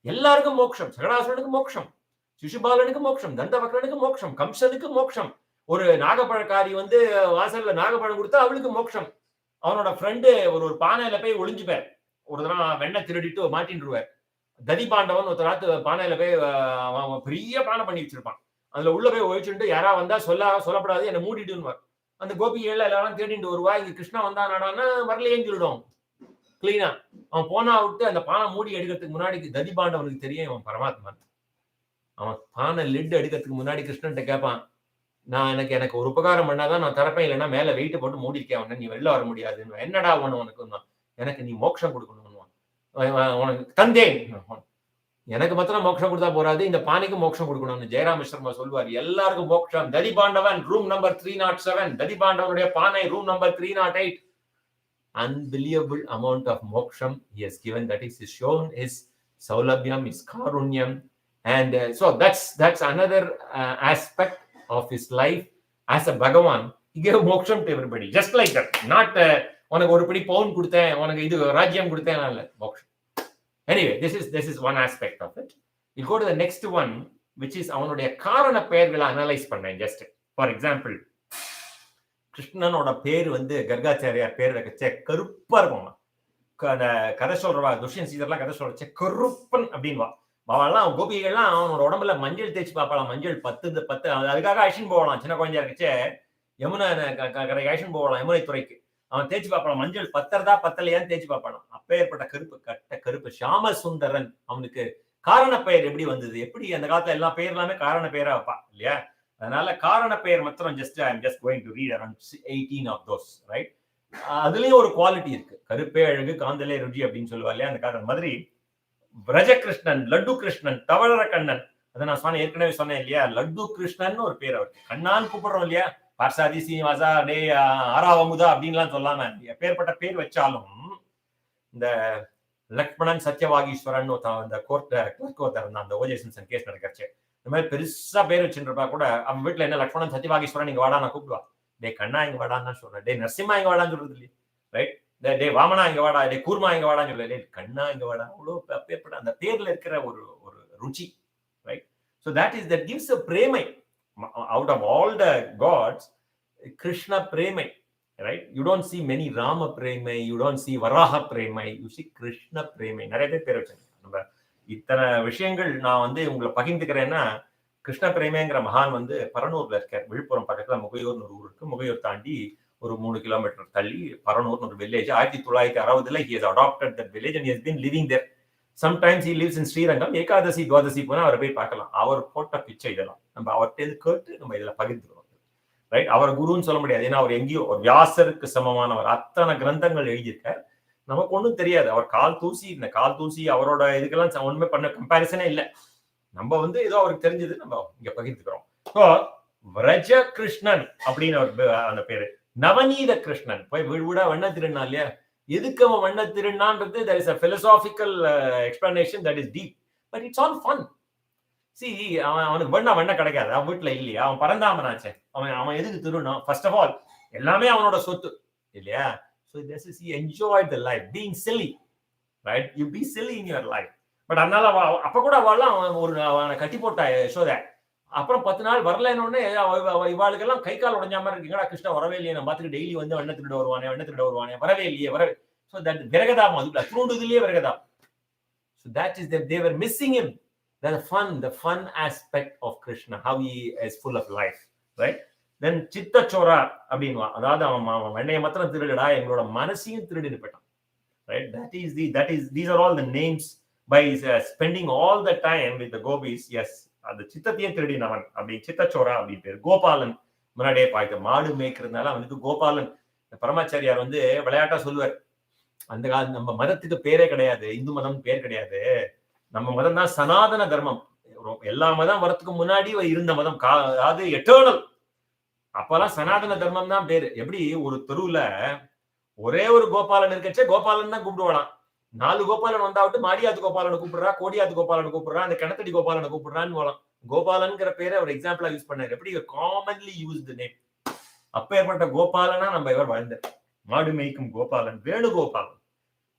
எல்லாருக்கும் மோட்சம். சகடாசுரனுக்கு மோட்சம், சிசுபாலனுக்கு மோட்சம், தண்டவக்ரனுக்கு மோட்சம், கம்சனுக்கு மோட்சம். ஒரு நாகப்பழக்காரி வந்து வாசல்ல நாகப்பழம் கொடுத்தா அவளுக்கு மோட்சம். அவனோட ஃப்ரெண்டு ஒரு பானையில போய் ஒளிஞ்சுப்பார். ஒரு தடவை வெண்ணெய் திருடிட்டு மாட்டின்றுவார். ததி பாண்டவன் ஒருத்தராத்து பானையில போய் பெரிய பானை பண்ணி வச்சிருப்பான். அதுல உள்ள போய் ஒழிச்சுட்டு யாரா வந்தா சொல்லப்படாது, என்ன மூடிட்டுன்னு. அந்த கோபிகள் எல்லாரும் தேடிட்டு வருவா. இங்க கிருஷ்ணா வந்தானா வரலையேன்னு சொல்லிடும். கிளீனா அவன் போனா விட்டு அந்த பானை மூடி எடுக்கிறதுக்கு முன்னாடி ததி பாண்டவனுக்கு தெரியும் இவன் பரமாத்மா. அவன் பானை லிட் எடுக்கிறதுக்கு முன்னாடி கிருஷ்ணன்ட்ட கேட்பான், எனக்கு ஒரு உபகாரம் பண்ணாதான் நான் தரப்பேன், இல்லைன்னா மேல வெயிட் போட்டு மூடி இருக்கேன், நீ வெளில வர முடியாதுன்னு. என்னடா உனக்கு எனக்கு நீ மோட்சம் கொடுக்கணும், உனக்கு தந்தேன். எனக்கு மாத்திரம் மோட்சம் கொடுத்தா போறாது, இந்த பானைக்கு மோட்சம் கொடுக்கணும்னு ஜெயராம சர்மா சொல்லுவார். எல்லாருக்கும் மோட்சம். ததி பாண்டவன் ரூம் நம்பர் 307, ததி பாண்டவனுடைய பானை room number 308. Unbelievable amount of moksham he has given. That is shown his saulabhyam, his karunyam, and so that's another aspect of his life as a Bhagavan. He gave moksham to everybody, just like that. Not உனக்கு ஒரு படி பவுன் கொடுத்தேன், உனக்கு இது ராஜ்யம் கொடுத்தேன், இல்ல மோட்சம். Anyway, this is one aspect of it. We'll go to the next one, which is அவனுடைய காரண பெயர்களை அனலைஸ் பண்ணேன். ஜஸ்ட் ஃபார் எக்ஸாம்பிள், கிருஷ்ணனோட பேர் வந்து கர்காச்சாரியார் பேர் வச்ச கருப்பா இருக்கும். அந்த கதை சொல்றவா துஷ்யன் சீதர்லாம் கதை சொல்றச்ச கருப்பன் அப்படின்வா. அவெல்லாம் கோபிகள்லாம் அவனோட உடம்புல மஞ்சள் தேய்ச்சி பார்ப்பாளாம். மஞ்சள் 10 அதுக்காக அழிச்சுன்னு போகலாம். சின்ன குழந்தையா இருக்கச்சே யமுனை கரைக்கு அழிச்சுன்னு போகலாம், யமுனை துறைக்கு. அவன் தேய்ச்சி பார்ப்பான், மஞ்சள் பத்தறதா பத்தலையான்னு தேய்ச்சி பார்ப்பான். அப்பேற்பட்ட கருப்பு, கட்ட கருப்பு ஷாம சுந்தரன். அவனுக்கு காரண பெயர் எப்படி வந்தது? எப்படி அந்த காலத்துல எல்லா பெயர் எல்லாமே காரண பெயரா வைப்பா இல்லையா? அதனால காரண பெயர் மாத்திரம் I just going to read around 18 of those, right? அதுலயும் ஒரு குவாலிட்டி இருக்கு. கருப்பே அழகு காந்தலே ருஜி அப்படின்னு சொல்லுவா இல்லையா? அந்த காரணம் மாதிரி பிரஜகிருஷ்ணன், லட்டு கிருஷ்ணன், தவழர கண்ணன். அதை நான் ஏற்கனவே சொன்னேன் இல்லையா? லட்டு கிருஷ்ணன் ஒரு பேர் அவருக்கு. கண்ணான்னு கூப்பிடுறோம் இல்லையா? பார்சாதி சீனிவாசா, டே ஆராவமுதா அப்படின்லாம் சொல்லாம எப்பேற்பட்ட பேர் வச்சாலும், இந்த லக்ஷ்மணன் சத்யவாகீஸ்வரன் அந்த கோர்ட் இருந்தான், அந்த ஓஜே சிம்சன் கேஸ் நடக்கிறச்சு. இந்த மாதிரி பெருசா பேர் வச்சுருப்பா கூட அவன் வீட்டுல என்ன லக்ஷ்மணன் சத்யவாகீஸ்வரன் இங்க வாடா நான் கூப்பிடுவா. டே கண்ணா இங்க வாடான்னு தான் சொல்றேன். டே நரசிம்மா இங்க வாடான்னு சொல்றது இல்லையா? ரைட்? டே வாமனா இங்க வாடா, டே கூர்மா இங்க வாடான்னு சொல்ல, டே கண்ணா இங்க வாடா. அவ்வளவு அப்பேற்பட்ட அந்த பேர்ல இருக்கிற ஒரு ருச்சி, right? So that gives a பிரேமை. Out of all the gods, Krishna premai, right? You don't see many Rama premai, you don't see Varaha premai, you see Krishna premai. நிறைய பேர் வச்சாங்க. நம்ம இத்தனை விஷயங்கள் நான் வந்து உங்களை பகிர்ந்துக்கிறேன்னா, கிருஷ்ண பிரேமைங்கிற மகான் வந்து பரனூர்ல இருக்கார். விழுப்புரம் பக்கத்துல முகையூர்னு ஒரு ஊர் இருக்கு. முகையூர் தாண்டி ஒரு 3 கிலோமீட்டர் தள்ளி பரனூர்னு ஒரு village. 1960 he has adopted that village and he has been living there. Sometimes he lives in Srirangam. Ekadashi Dwadashi போனா அவரை போய் பார்க்கலாம். அவர் போட்ட பிச்சை இதெல்லாம் நம்ம அவர்கிட்ட கேட்டு நம்ம இதுல பகிர்ந்துக்கிறோம், ரைட்? அவர் குருன்னு சொல்ல முடியாது, ஏன்னா அவர் எங்கேயோ ஒரு வியாசருக்கு சமமானவர். அத்தனை கிரந்தங்கள் எழுதியிருக்கார். நமக்கு ஒன்றும் தெரியாது. அவர் கால் தூசி அவரோட இதுக்கெல்லாம் ஒண்ணுமே பண்ண கம்பாரிசனே இல்லை. நம்ம வந்து ஏதோ அவருக்கு தெரிஞ்சது நம்ம இங்க பகிர்ந்துக்கிறோம். ஸோ விரஜ கிருஷ்ணன் அப்படின்னு அந்த பேரு. நவநீத கிருஷ்ணன் போய் வீடு வண்ண திருநா இல்லையா? எதுக்கு அவன் வண்ண திருநான்றது there is a philosophical explanation that is deep, but it's all fun. C அவனுக்கு வண்ண கிடைக்காது, அவன் வீட்டுல இல்லையா, அவன் பரந்தாமனாச்சே, அவன் எதுக்கு திருடணும்? ஃபர்ஸ்ட் ஆஃப் ஆல் எல்லாமே அவனோட சொத்து இல்லையா? So this is he enjoyed the life being silly, right? You be silly in your life. But அதனால அப்ப கூட அவெல்லாம் அவனை கட்டி போட்டா யசோத. அப்புறம் 10 நாள் வரலன்னு இவாளுக்கெல்லாம் கை கால் உடைஞ்ச மாதிரி இருக்குங்கடா, கிருஷ்ணா வரவே இல்லையே, நம்ம பார்த்துட்டு டெய்லி வந்து வண்ண திருட வருவானே வரவே இல்லையே வரவே. So that விரகதாபம், அதுல தூண்டுதிலேயே விரகதாபம். So that is that they were missing him. The fun aspect of Krishna, how he is full of life, right? Then chitta chora அப்படின்வா, அதாவது அவன் வெண்ணையை மாத்திரம் திருடடா, எங்களோட மனசையும் திருடிட்டு போயிட்டான், right? These are all the names by spending all the time with the gopis. Yes, அந்த சித்தத்தையும் திருடினவன் அப்படி சித்த சோரா அப்படின்னு பேர். கோபாலன் முன்னாடியே பார்த்த மாடு மேய்க்கிறதுனால அவனுக்கு கோபாலன். பரமாச்சாரியார் வந்து விளையாட்டா சொல்லுவார், அந்த கால நம்ம மதத்துக்கு பேரே கிடையாது, இந்து மதம் பேர் கிடையாது, நம்ம மதம் தான் சனாதன தர்மம், எல்லா மதம் வரத்துக்கு முன்னாடி இருந்த மதம், அதாவது எட்டர்னல். அப்பெல்லாம் சனாதன தர்மம் தான் பேரு. எப்படி ஒரு தெருவுல ஒரே ஒரு கோபாலன் இருக்கச்சே கோபாலன் தான் கூப்பிடுவான், 4 கோபாலன் வந்தாவிட்டு மாடியாத்து கோபாலனை கூப்பிடுறா, கோடியாத்து கோபாலனை கூப்பிடுறா, அந்த கிணத்தடி கோபாலனை கூப்பிடுறான்னு போலாம். கோபாலன்கிற பேரை அவர் எக்ஸாம்பிளா யூஸ் பண்ணாரு. எப்படி காமன்லி யூஸ்டு நேம். அப்பேற்பட்ட கோபாலனா நம்ம இவர் வாழ்ந்தார். மாடு மேய்க்கும் கோபாலன், வேணுகோபாலன்.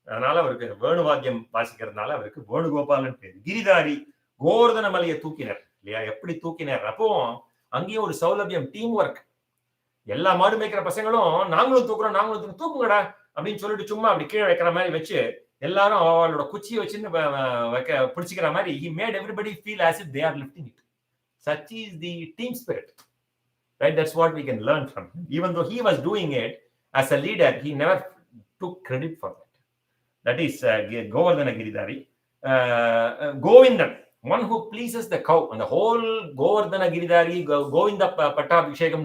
அதனால அவருக்கு வேணுவாத்தியம் வாசிக்கிறதுனால அவருக்கு வேணுகோபாலன் பேரு. கிரிதாரி, கோவர்தன மலையை தூக்கினர் இல்லையா? எப்படி தூக்கினர்? அப்போ அங்கேயும் ஒரு சௌலபியம், டீம் ஒர்க். எல்லா மாடு மேய்க்கிற பசங்களும் நாங்களும் தூக்குங்கடா அப்படின்னு சொல்லிட்டு சும்மா அப்படி கீழே வைக்கிற மாதிரி வச்சு எல்லாரும் அவளோட குச்சியை வச்சு பிடிச்சிக்கிற மாதிரி he made everybody feel as if they are lifting it. Such is the team spirit, right? That's what we can learn from him. Even though he was doing it as a leader, he never took credit for that. That is Govardhana Giridhari. Govindan, one who pleases the cow. And the whole Govardhana Giridhari, Govinda Pattabhishekam.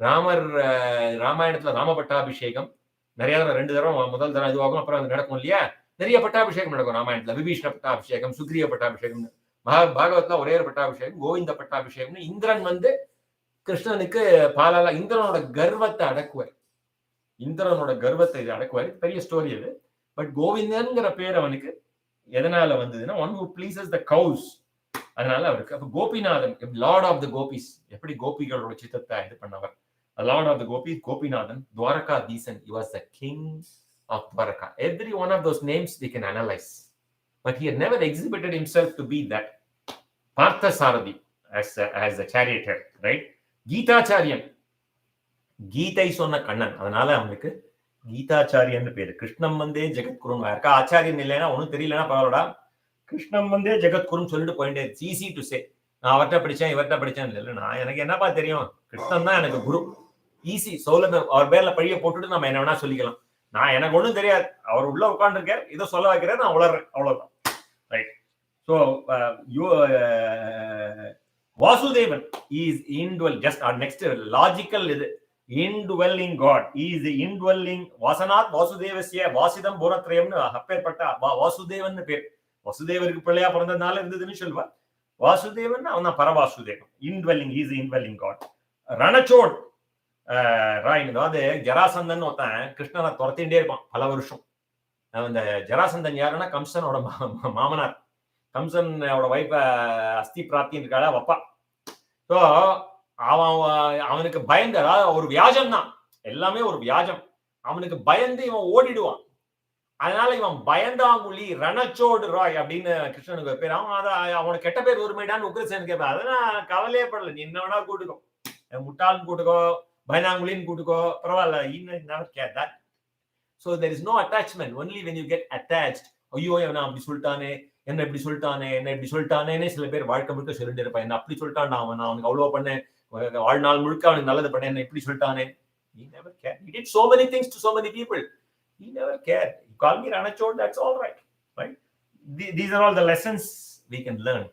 Ramar ராமாயணத்துல ராம பட்டாபிஷேகம் நிறைய தடவை, 2 தடவை, முதல் தடவை இதுவாகும், அப்புறம் அது நடக்கும் இல்லையா? நிறைய பட்டாபிஷேகம் நடக்கும் ராமாயணத்துல. விபீஷண பட்டாபிஷேகம், சுக்ரிய பட்டாபிஷேகம், பாகவத்துல ஒரே ஒரு பட்டாபிஷேகம், கோவிந்த பட்டாபிஷேகம். இந்திரன் வந்து கிருஷ்ணனுக்கு பாலால இந்திரனோட கர்வத்தை அடக்குவார், பெரிய ஸ்டோரி அது. பட் கோவிந்தன்கிற பேர் அவனுக்கு எதனால வந்ததுன்னா, one who pleases the cows, அதனால அவருக்கு. அப்ப Gopinathan, lord of the Gopis, எப்படி கோபிகளோட சித்தத்தை இது பண்ணவர், lord of the Gopis Gopinathan. Dwarakadheesan, he was the king of Dwaraka. Every one of those names we can analyze, but he had never exhibited himself to be that. Parthasarathi as the charioteer, right? கீதாச்சாரியன், கீதை சொன்ன கண்ணன், அதனால அவனுக்கு கீதாச்சாரியன் பேரு. கிருஷ்ணம் வந்தே ஜெகத்குருன்னு யாருக்கா ஆச்சாரியன் இல்லைன்னா ஒன்னும் தெரியலன்னா பரவாயில்லடா, கிருஷ்ணம் வந்தே ஜெகத்குருன்னு சொல்லிட்டு போயிட்டே. ஈஸி டு சே, நான் அவர்கிட்ட படிச்சேன் இவர்கிட்ட படிச்சேன் இல்லை, நான் எனக்கு என்னப்பா தெரியும், கிருஷ்ணன் தான் எனக்கு குரு. ஈஸி சௌலபியம், அவர் பேர்ல பழிய போட்டுட்டு நம்ம என்ன வேணா சொல்லிக்கலாம். நான் எனக்கு ஒண்ணும் தெரியாது, அவர் உள்ள உட்காந்துருக்கார், இதை சொல்ல வைக்கிறார், நான் உளறேன், அவ்வளவுதான், right? So Vasudevan is indwell, just next logical இது, indwelling God. He is the indwelling வாசனாத் வாசுதேவஸ்ய வாசிதம் போனத்ரயம்னு அப்பேற்பட்ட வாசுதேவன் பேர். வசுதேவருக்கு பிள்ளையா பிறந்ததுனால இருந்ததுன்னு சொல்லுவா. வாசுதேவன் அவன் தான் Paravasudevan. Indwelling, is indwelling God. Ranchhod Rai, அதாவது ஜராசந்தன் ஒருத்தன் கிருஷ்ணனை துரத்திண்டே இருப்பான் பல வருஷம். அந்த ஜராசந்தன் யாருன்னா கம்சனோட மாமனார். கம்சனோட வைஃப அஸ்தி பிராப்தின்னு இருக்காளா வப்பா. ஸோ அவனுக்கு பயந்து, அதாவது ஒரு வியாஜம் தான், எல்லாமே ஒரு வியாஜம். அவனுக்கு பயந்து இவன் ஓடிடுவான். அதனால இவன் பயந்தாங்குழி, ரணச்சோடு ராய் அப்படின்னு கிருஷ்ணனுக்கு பேர். அவனுக்கு கெட்ட பேர் ஒருமைடான்னு உக்ரசேன் கேட்பான். அதெல்லாம் கவலையே படல, நீ என்ன வேணா கூட்டுக்கோ, முட்டாள்னு கூட்டுக்கோ, பயந்தாங்குழின்னு கூட்டுக்கோ, பரவாயில்ல. never care that. So there is no attachment. Only when you get attached, ஐயோ என்ன அப்படி சொல்லிட்டானே, என்ன இப்படி சொல்லிட்டானே சில பேர் வாழ்க்கை முழுக்க சொல்லிட்டு இருப்பான். என்ன அப்படி சொல்லிட்டான், அவனுக்கு அவ்வளவு பண்ணேன், வாழ்நாள் முழுக்க அவனுக்கு நல்லது பண்ணேன், என்ன இப்படி சொல்லிட்டானே. He never cared. He did so many things to so many people. He never cared. You call me Ranachod, that's all right. Right? These are all the lessons we can learn.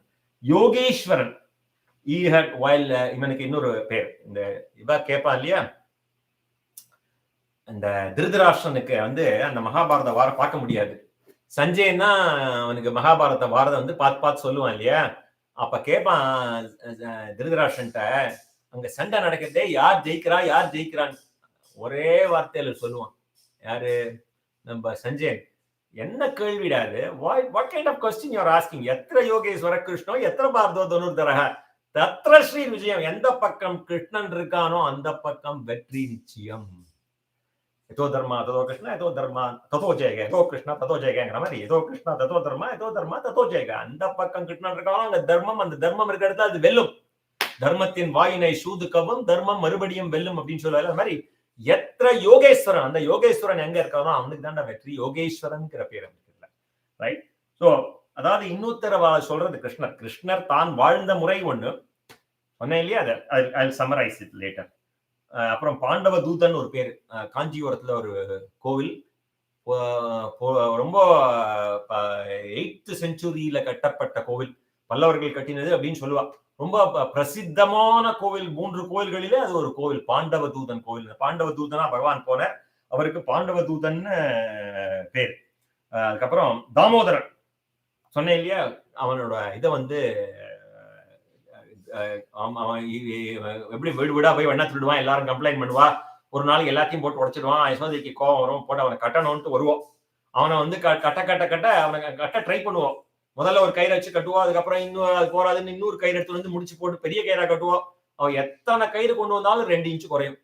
Yogeshwaran, he had, while இவனுக்கு இன்னொரு பேர், இந்த இவ கேட்பான் இல்லையா, அந்த திருதராஷ்டிரனுக்கு வந்து அந்த மகாபாரத வாரம் பார்க்க முடியாது. சஞ்சயன்னா அவனுக்கு மகாபாரத வாரத்தை வந்து பார்த்து சொல்லுவான் இல்லையா. அப்ப கேட்பான் திருதராஷ்டிரன்ட்ட, அங்க சண்டை நடக்கிறதே யார் ஜெயிக்கிறான்னு ஒரே வார்த்தையில சொல்லுவான். யாரு? நம்ம சஞ்சயன். என்ன கேள்விடாது? What kind of question you are asking? எத்திர யோகேஸ்வர கிருஷ்ணோ எத்திர பாரதோ தனுர்தரஹ தத்ர ஸ்ரீ விஜயம். எந்த பக்கம் கிருஷ்ணன் இருக்கானோ அந்த பக்கம் வெற்றி நிச்சயம். எதோ தர்மா ததோ கிருஷ்ணா, எதோ தர்மா ததோ ஜெயக, எதோ கிருஷ்ணா ததோ ஜெயகங்கிற மாதிரி, எதோ கிருஷ்ணா ததோ தர்மா ததோ ஜெயக. அந்த பக்கம் கிருஷ்ணன் இருக்கானோ அந்த தர்மம், அந்த தர்மம் இருக்க இடத்துல அது வெல்லும். தர்மத்தின் வாயினை சூதுக்கவும் தர்மம் மறுபடியும் வெல்லும் அப்படின்னு சொல்லுவாரு. அது மாதிரி எத்திர யோகேஸ்வரன், அந்த யோகேஸ்வரன் எங்க இருக்கானோ அவனுக்கு தான்டா வெற்றி. யோகேஸ்வரன்ங்கிற பேர் இருக்குல்ல, ரைட்? சோ அதாவது இன்னொருத்தர சொல்றது கிருஷ்ணர். கிருஷ்ணர் தான் வாழ்ந்த முறை ஒண்ணு சொன்னேன் இல்லையா, அதை ஐ சம்மரைஸ் இட் லேட்டர். அப்புறம் பாண்டவ தூதன் ஒரு பேர், காஞ்சிபுரத்துல ஒரு கோவில், ரொம்ப 8th செஞ்சுரியில கட்டப்பட்ட கோவில், பல்லவர்கள் கட்டினது அப்படின்னு சொல்லுவா. ரொம்ப பிரசித்தமான கோவில், 3 கோவில்களிலே அது ஒரு கோவில், பாண்டவ தூதன் கோவில். பாண்டவ தூதனா பகவான் போனார், அவருக்கு பாண்டவ தூதன் பேர். அதுக்கப்புறம் தாமோதரன் சொன்னேன் இல்லையா, அவனோட இதை வந்து எப்படி வீடு வீடா போய் வெண்ணா திருடுவான், எல்லாரும் கம்ப்ளைண்ட் பண்ணுவா, ஒரு நாளைக்கு எல்லாத்தையும் போட்டு உடைச்சிடுவான், யசோதைக்கு கோவம் வரும், போட்டு அவனை கட்டணும்ட்டு வருவோம். அவனை வந்து கட்ட அவனை கட்ட ட்ரை பண்ணுவோம். முதல்ல ஒரு கயிறை வச்சு கட்டுவோம், அதுக்கப்புறம் இன்னும் அது போறாதுன்னு இன்னொரு கயிறு எடுத்து வந்து முடிச்சு போட்டு பெரிய கயிறா கட்டுவோம். அவன் எத்தனை கயிறு கொண்டு வந்தாலும் 2 இன்ச்சு குறையும்,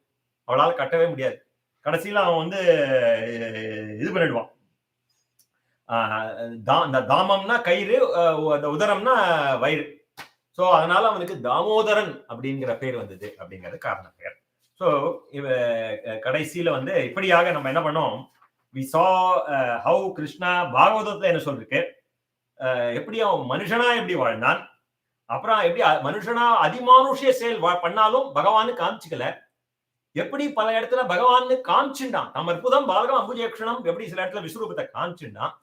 அவளால கட்டவே முடியாது. கடைசியில அவன் வந்து இது பண்ணிடுவான். தாமம்னா கயிறு, உதரம்னா வயிறு. சோ அதனால அவனுக்கு தாமோதரன் அப்படிங்கிற பேர் வந்தது, அப்படிங்கிறது காரண பேர். சோ இவ கடைசியில வந்து இப்படியாக நம்ம என்ன பண்ணோம், we saw how கிருஷ்ணா பாகவதத்துல என்ன சொல்லிருக்கு, எப்படி அவன் மனுஷனா எப்படி வாழ்ந்தான், அப்புறம் எப்படி மனுஷனா அதிமானுஷ்ய செயல் பண்ணாலும் பகவானு காமிச்சுக்கல, எப்படி பல இடத்துல பகவான் காமிச்சுட்டான், நம்ம அற்புதம் பாலகம் அம்புஜேக்ஷணம், எப்படி சில இடத்துல விஸ்வரூபத்தை காமிச்சுட்டான்,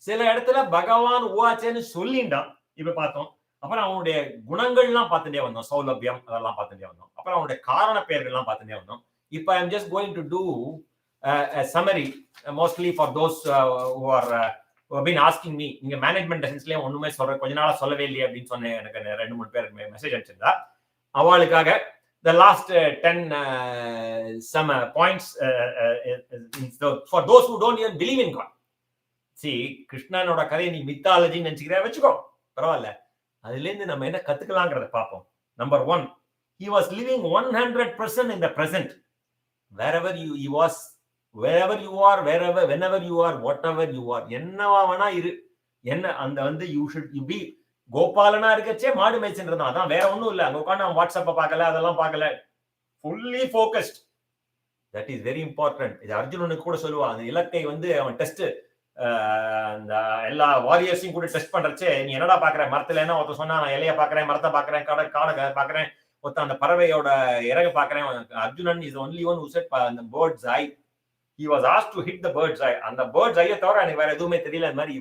சில இடத்துல பகவான் உவாச்சேன்னு சொல்லிண்டான், இப்ப பார்த்தோம். அப்புறம் அவனுடைய குணங்கள்லாம் பார்த்துட்டே வந்தோம், சௌலபியம் அதெல்லாம் பார்த்துட்டே வந்தோம். அப்புறம் அவனுடைய காரண பெயர்கள்லாம் பார்த்துட்டே வந்தோம். இப்போ I am just going to do a summary mostly for those who have been asking me. நீங்க மேனேஜ்மெண்ட் லெசன்ஸ்லயே ஒண்ணுமே சொல்ற கொஞ்ச நாளா சொல்லவே இல்லையே அப்படின்னு சொன்னேன், எனக்கு 2-3 பேர் மெசேஜ் அனுப்பிச்சிருந்தா. அவளுக்காக the last 10 some points for those who don't even believe in God. see, கிருஷ்ணனோட கதையை நீ மித்தாலஜின்னு நினைச்சுக்கிற வச்சுக்கோ, பரவாயில்ல. அதுல இருந்து நம்ம என்ன கத்துக்கலாங்கிறத பார்ப்போம். Number 1, he was living 100% in the present. wherever he was, wherever you are, whenever you are, whatever you are, என்னவா வேணா இரு, என்ன அந்த வந்து you should be கோபாலனா இருக்கச்சே மாடு மேய்ச்சின்றான், அதான், வேற ஒண்ணும் இல்ல. அங்க உட்காந்து அவன் வாட்ஸ்அப்பை பார்க்கல, அதெல்லாம் பார்க்கல, fully focused. that is very important. இது அர்ஜுனனுக்கு கூட சொல்லுவான், அந்த இலக்கை வந்து அவன் டெஸ்ட், அந்த எல்லா வாரியர்ஸையும் கூட டெஸ்ட் பண்றச்சே, நீ என்னடா பாக்குற, மரத்துல என்ன ஒருத்தர் சொன்னா, நான் இலைய பாக்குறேன், மரத்தை பாக்குறேன், காடை பாக்குறேன், ஒருத்தன் அந்த பறவையோட இறகு பாக்குறேன். Arjunan is only one who said the bird's eye. he was asked to hit the bird's eye. அந்த bird's eye தவிர எனக்கு வேற எதுவுமே தெரியல. அந்த மாதிரி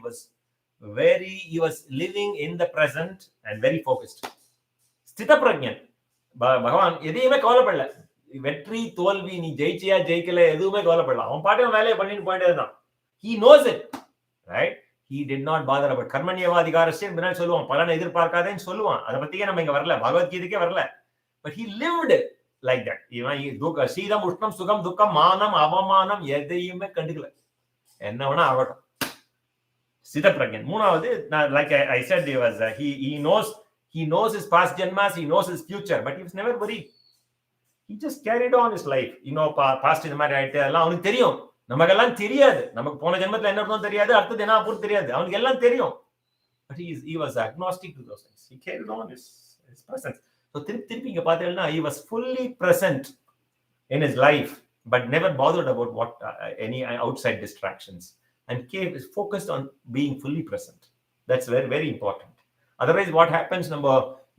he was living in the present and very focused. ஸ்தித Prajan பகவான் எதையுமே கவலைப்படல, வெற்றி தோல்வி, நீ ஜெயிச்சியா ஜெயிக்கல, எதுவுமே கவலைப்படலாம், அவன் பாட்டு வேலையை பண்ணிட்டு போயிட்டே இருந்தான். he knows it, right? he did not bother about கர்மண்யவாதிகாரஸ்ய பின்னாடி சொல்லுவான், பலனை எதிர்பார்க்காதேன்னு சொல்லுவான். அதை பத்தியே நம்ம இங்க வரல, பகவத்கீதைக்கே வரல. but he lived like that. இவன் சீதம் உஷ்ணம் சுகம் துக்கம் மானம் அவமானம் எதையுமே கண்டுக்கல, என்ன வேணா ஆகட்டும். சித பிரஜன். மூணாவது, like I said, he knows his past janmas, he knows his future, but he was never worried. he just carried on his life. past இந்த மாதிரி ஆயிட்டு எல்லாம் அவனுக்கு தெரியும், நமக்கெல்லாம் தெரியாது. நமக்கு போன ஜென்மத்துல என்ன பண்ணணும் தெரியாது, அடுத்தது என்ன ஆகும் தெரியாது, அவனுக்கு எல்லாம் தெரியும். but he was agnostic to those things. he carried on his presence. so திருப்பி இங்க பார்த்தீங்கன்னா, he was fully present in his life but never bothered about what any outside distractions, and is focused on being fully present. that's very very important. otherwise what happens,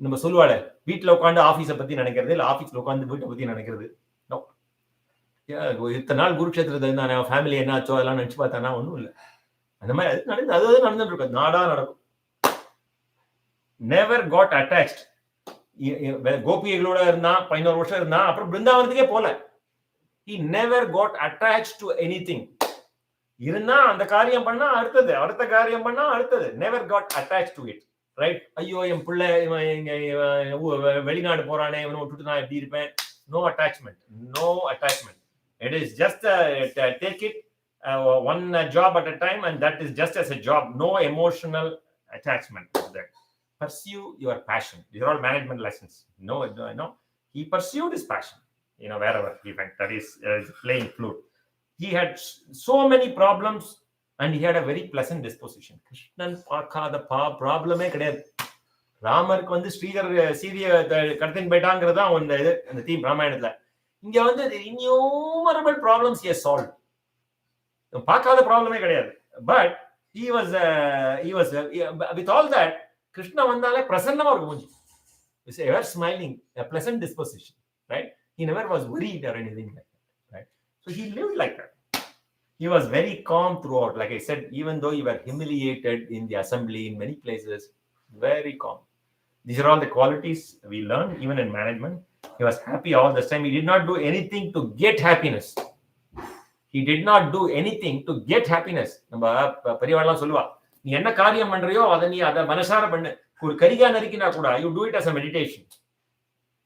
நம்ம சொல்லுவாள, வீட்டுல உட்காந்து ஆபீஸை பத்தி நினைக்கிறது இல்ல, ஆபீஸ்ல உட்காந்து வீட்டை பத்தி நினைக்கிறது. இத்தனை நாள் குருக்ஷேத்திரத்துல இருந்தா ஃபேமிலி என்ன ஆச்சோ அதெல்லாம் நினைச்சு பார்த்தானா ஒண்ணும் இல்லை. அந்த மாதிரி அது நடந்துட்டு இருக்கு, நாடா நடக்கும். never got attached. கோபிகளோட இருந்தான், 11 வருஷம் இருந்தான், அப்புறம் பிருந்தாவனத்துக்கே போல. he never got attached to anything. இருந்தா அந்த காரியம் பண்ணா அடுத்தது, அடுத்த காரியம் பண்ணா அடுத்தது, never got attached to it, right? ஐயோ என் பிள்ளை வெளிநாடு போறானே, இவனை விட்டுட்டு நான் எப்படி இருப்பேன், no attachment. it is just take it one job at a time, and that is just as a job. No emotional attachment to that. Pursue your passion. These are all management lessons. No. He pursued his passion. Wherever he went. That is playing flute. He had so many problems, and he had a very pleasant disposition. Krishnan பார்க்காத ப்ராப்ளமே கிடையாது. ராமருக்கு வந்து ஸ்ரீதர் சீரிய கடத்தின் போயிட்டாங்கிறது தான் அந்த theme ராமாயணத்துல. இங்க வந்து innumerable problems he has solved. பார்க்காத ப்ராப்ளமே கிடையாது. But he was with all that, Krishna வந்தாலே பிரசன்னமா இருக்கும் மூஞ்சி. He's ever smiling, a pleasant disposition, right? He never was worried or anything like that, right? So he lived like that. He was very calm throughout. Like I said, even though he were humiliated in the assembly in many places, very calm. These are all the qualities we learn even in management. He was happy all the time. He did not do anything to get happiness. He did not do anything to get happiness. நம்ம பெரியவாள்லாம் சொல்லுவா, நீ என்ன காரியம் பண்றியோ அதை நீ அதை மனசார பண்ணு. ஒரு கரிகா நரிக்கினா கூட you do it as a meditation.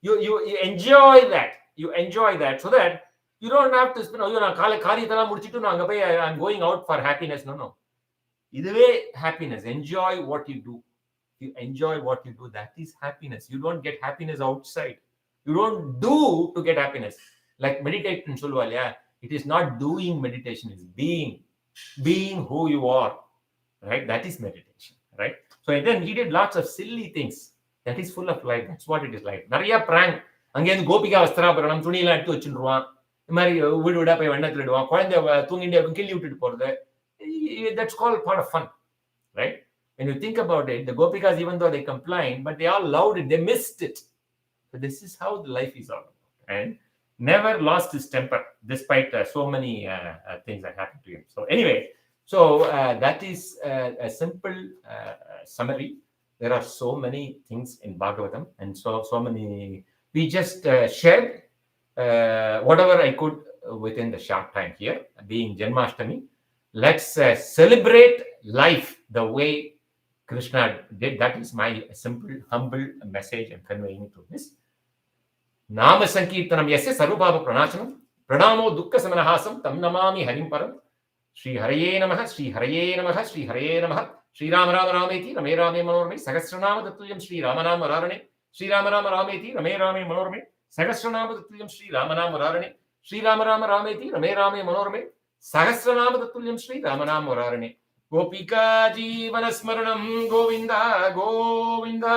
You enjoy that. You enjoy that so that you don't have to spend, நான் காரியத்தெல்லாம் முடிச்சிட்டு நான் அங்க போய் I'm going out for happiness. No. இதுவே happiness. Enjoy what you do. You enjoy what you do. That is happiness. You don't get happiness outside. You don't do to get happiness. Like meditation சொல்லுவா இல்லையா, it is not doing meditation, it's being who you are, right? That is meditation, right? So and then he did lots of silly things. That is full of life. That's what it is like. நிறைய prank. அங்கேருந்து கோபிகா வஸ்திராபரணம் துணியெல்லாம் எடுத்து வச்சுருவான். இந்த மாதிரி வீடு வீடா போய் வண்ண திருடுவான். குழந்தை தூங்கிட்டே கிள்ளி விட்டுட்டு போறது. That's called part of fun, right? When you think about it, the gopikas, even though they complained, but they all loved it. They missed it. But this is how the life is all about. And never lost his temper despite so many things that happened to him. So anyway, that is a simple summary. There are so many things in Bhagavatam, and so many. We just shared whatever I could within the short time here, being Janmashtami. Let's celebrate life the way Krishna did. That is my simple, humble message I'm conveying to this. नाम संकीर्तनम यस्य सर्वपाप प्रणाशनम प्रणामो दुःख समनहासम तम नमामि हरिं परम. श्री हरये नमः, श्री हरये नमः, श्री हरये नमः. श्री राम राम रामेति रमे रामे मनोरमे सहस्रनाम तत्तुल्यं श्री रामनाम वरारणे. श्री राम राम रामेति रमे रामे मनोरमे सहस्रनाम तत्तुल्यं श्री रामनाम वरारणे. श्री राम राम रामेति रमे रामे मनोरमे सहस्रनाम तत्तुल्यं श्री रामनाम वरारणे. गोपिका जीवन स्मरणं गोविंदा गोविंदा.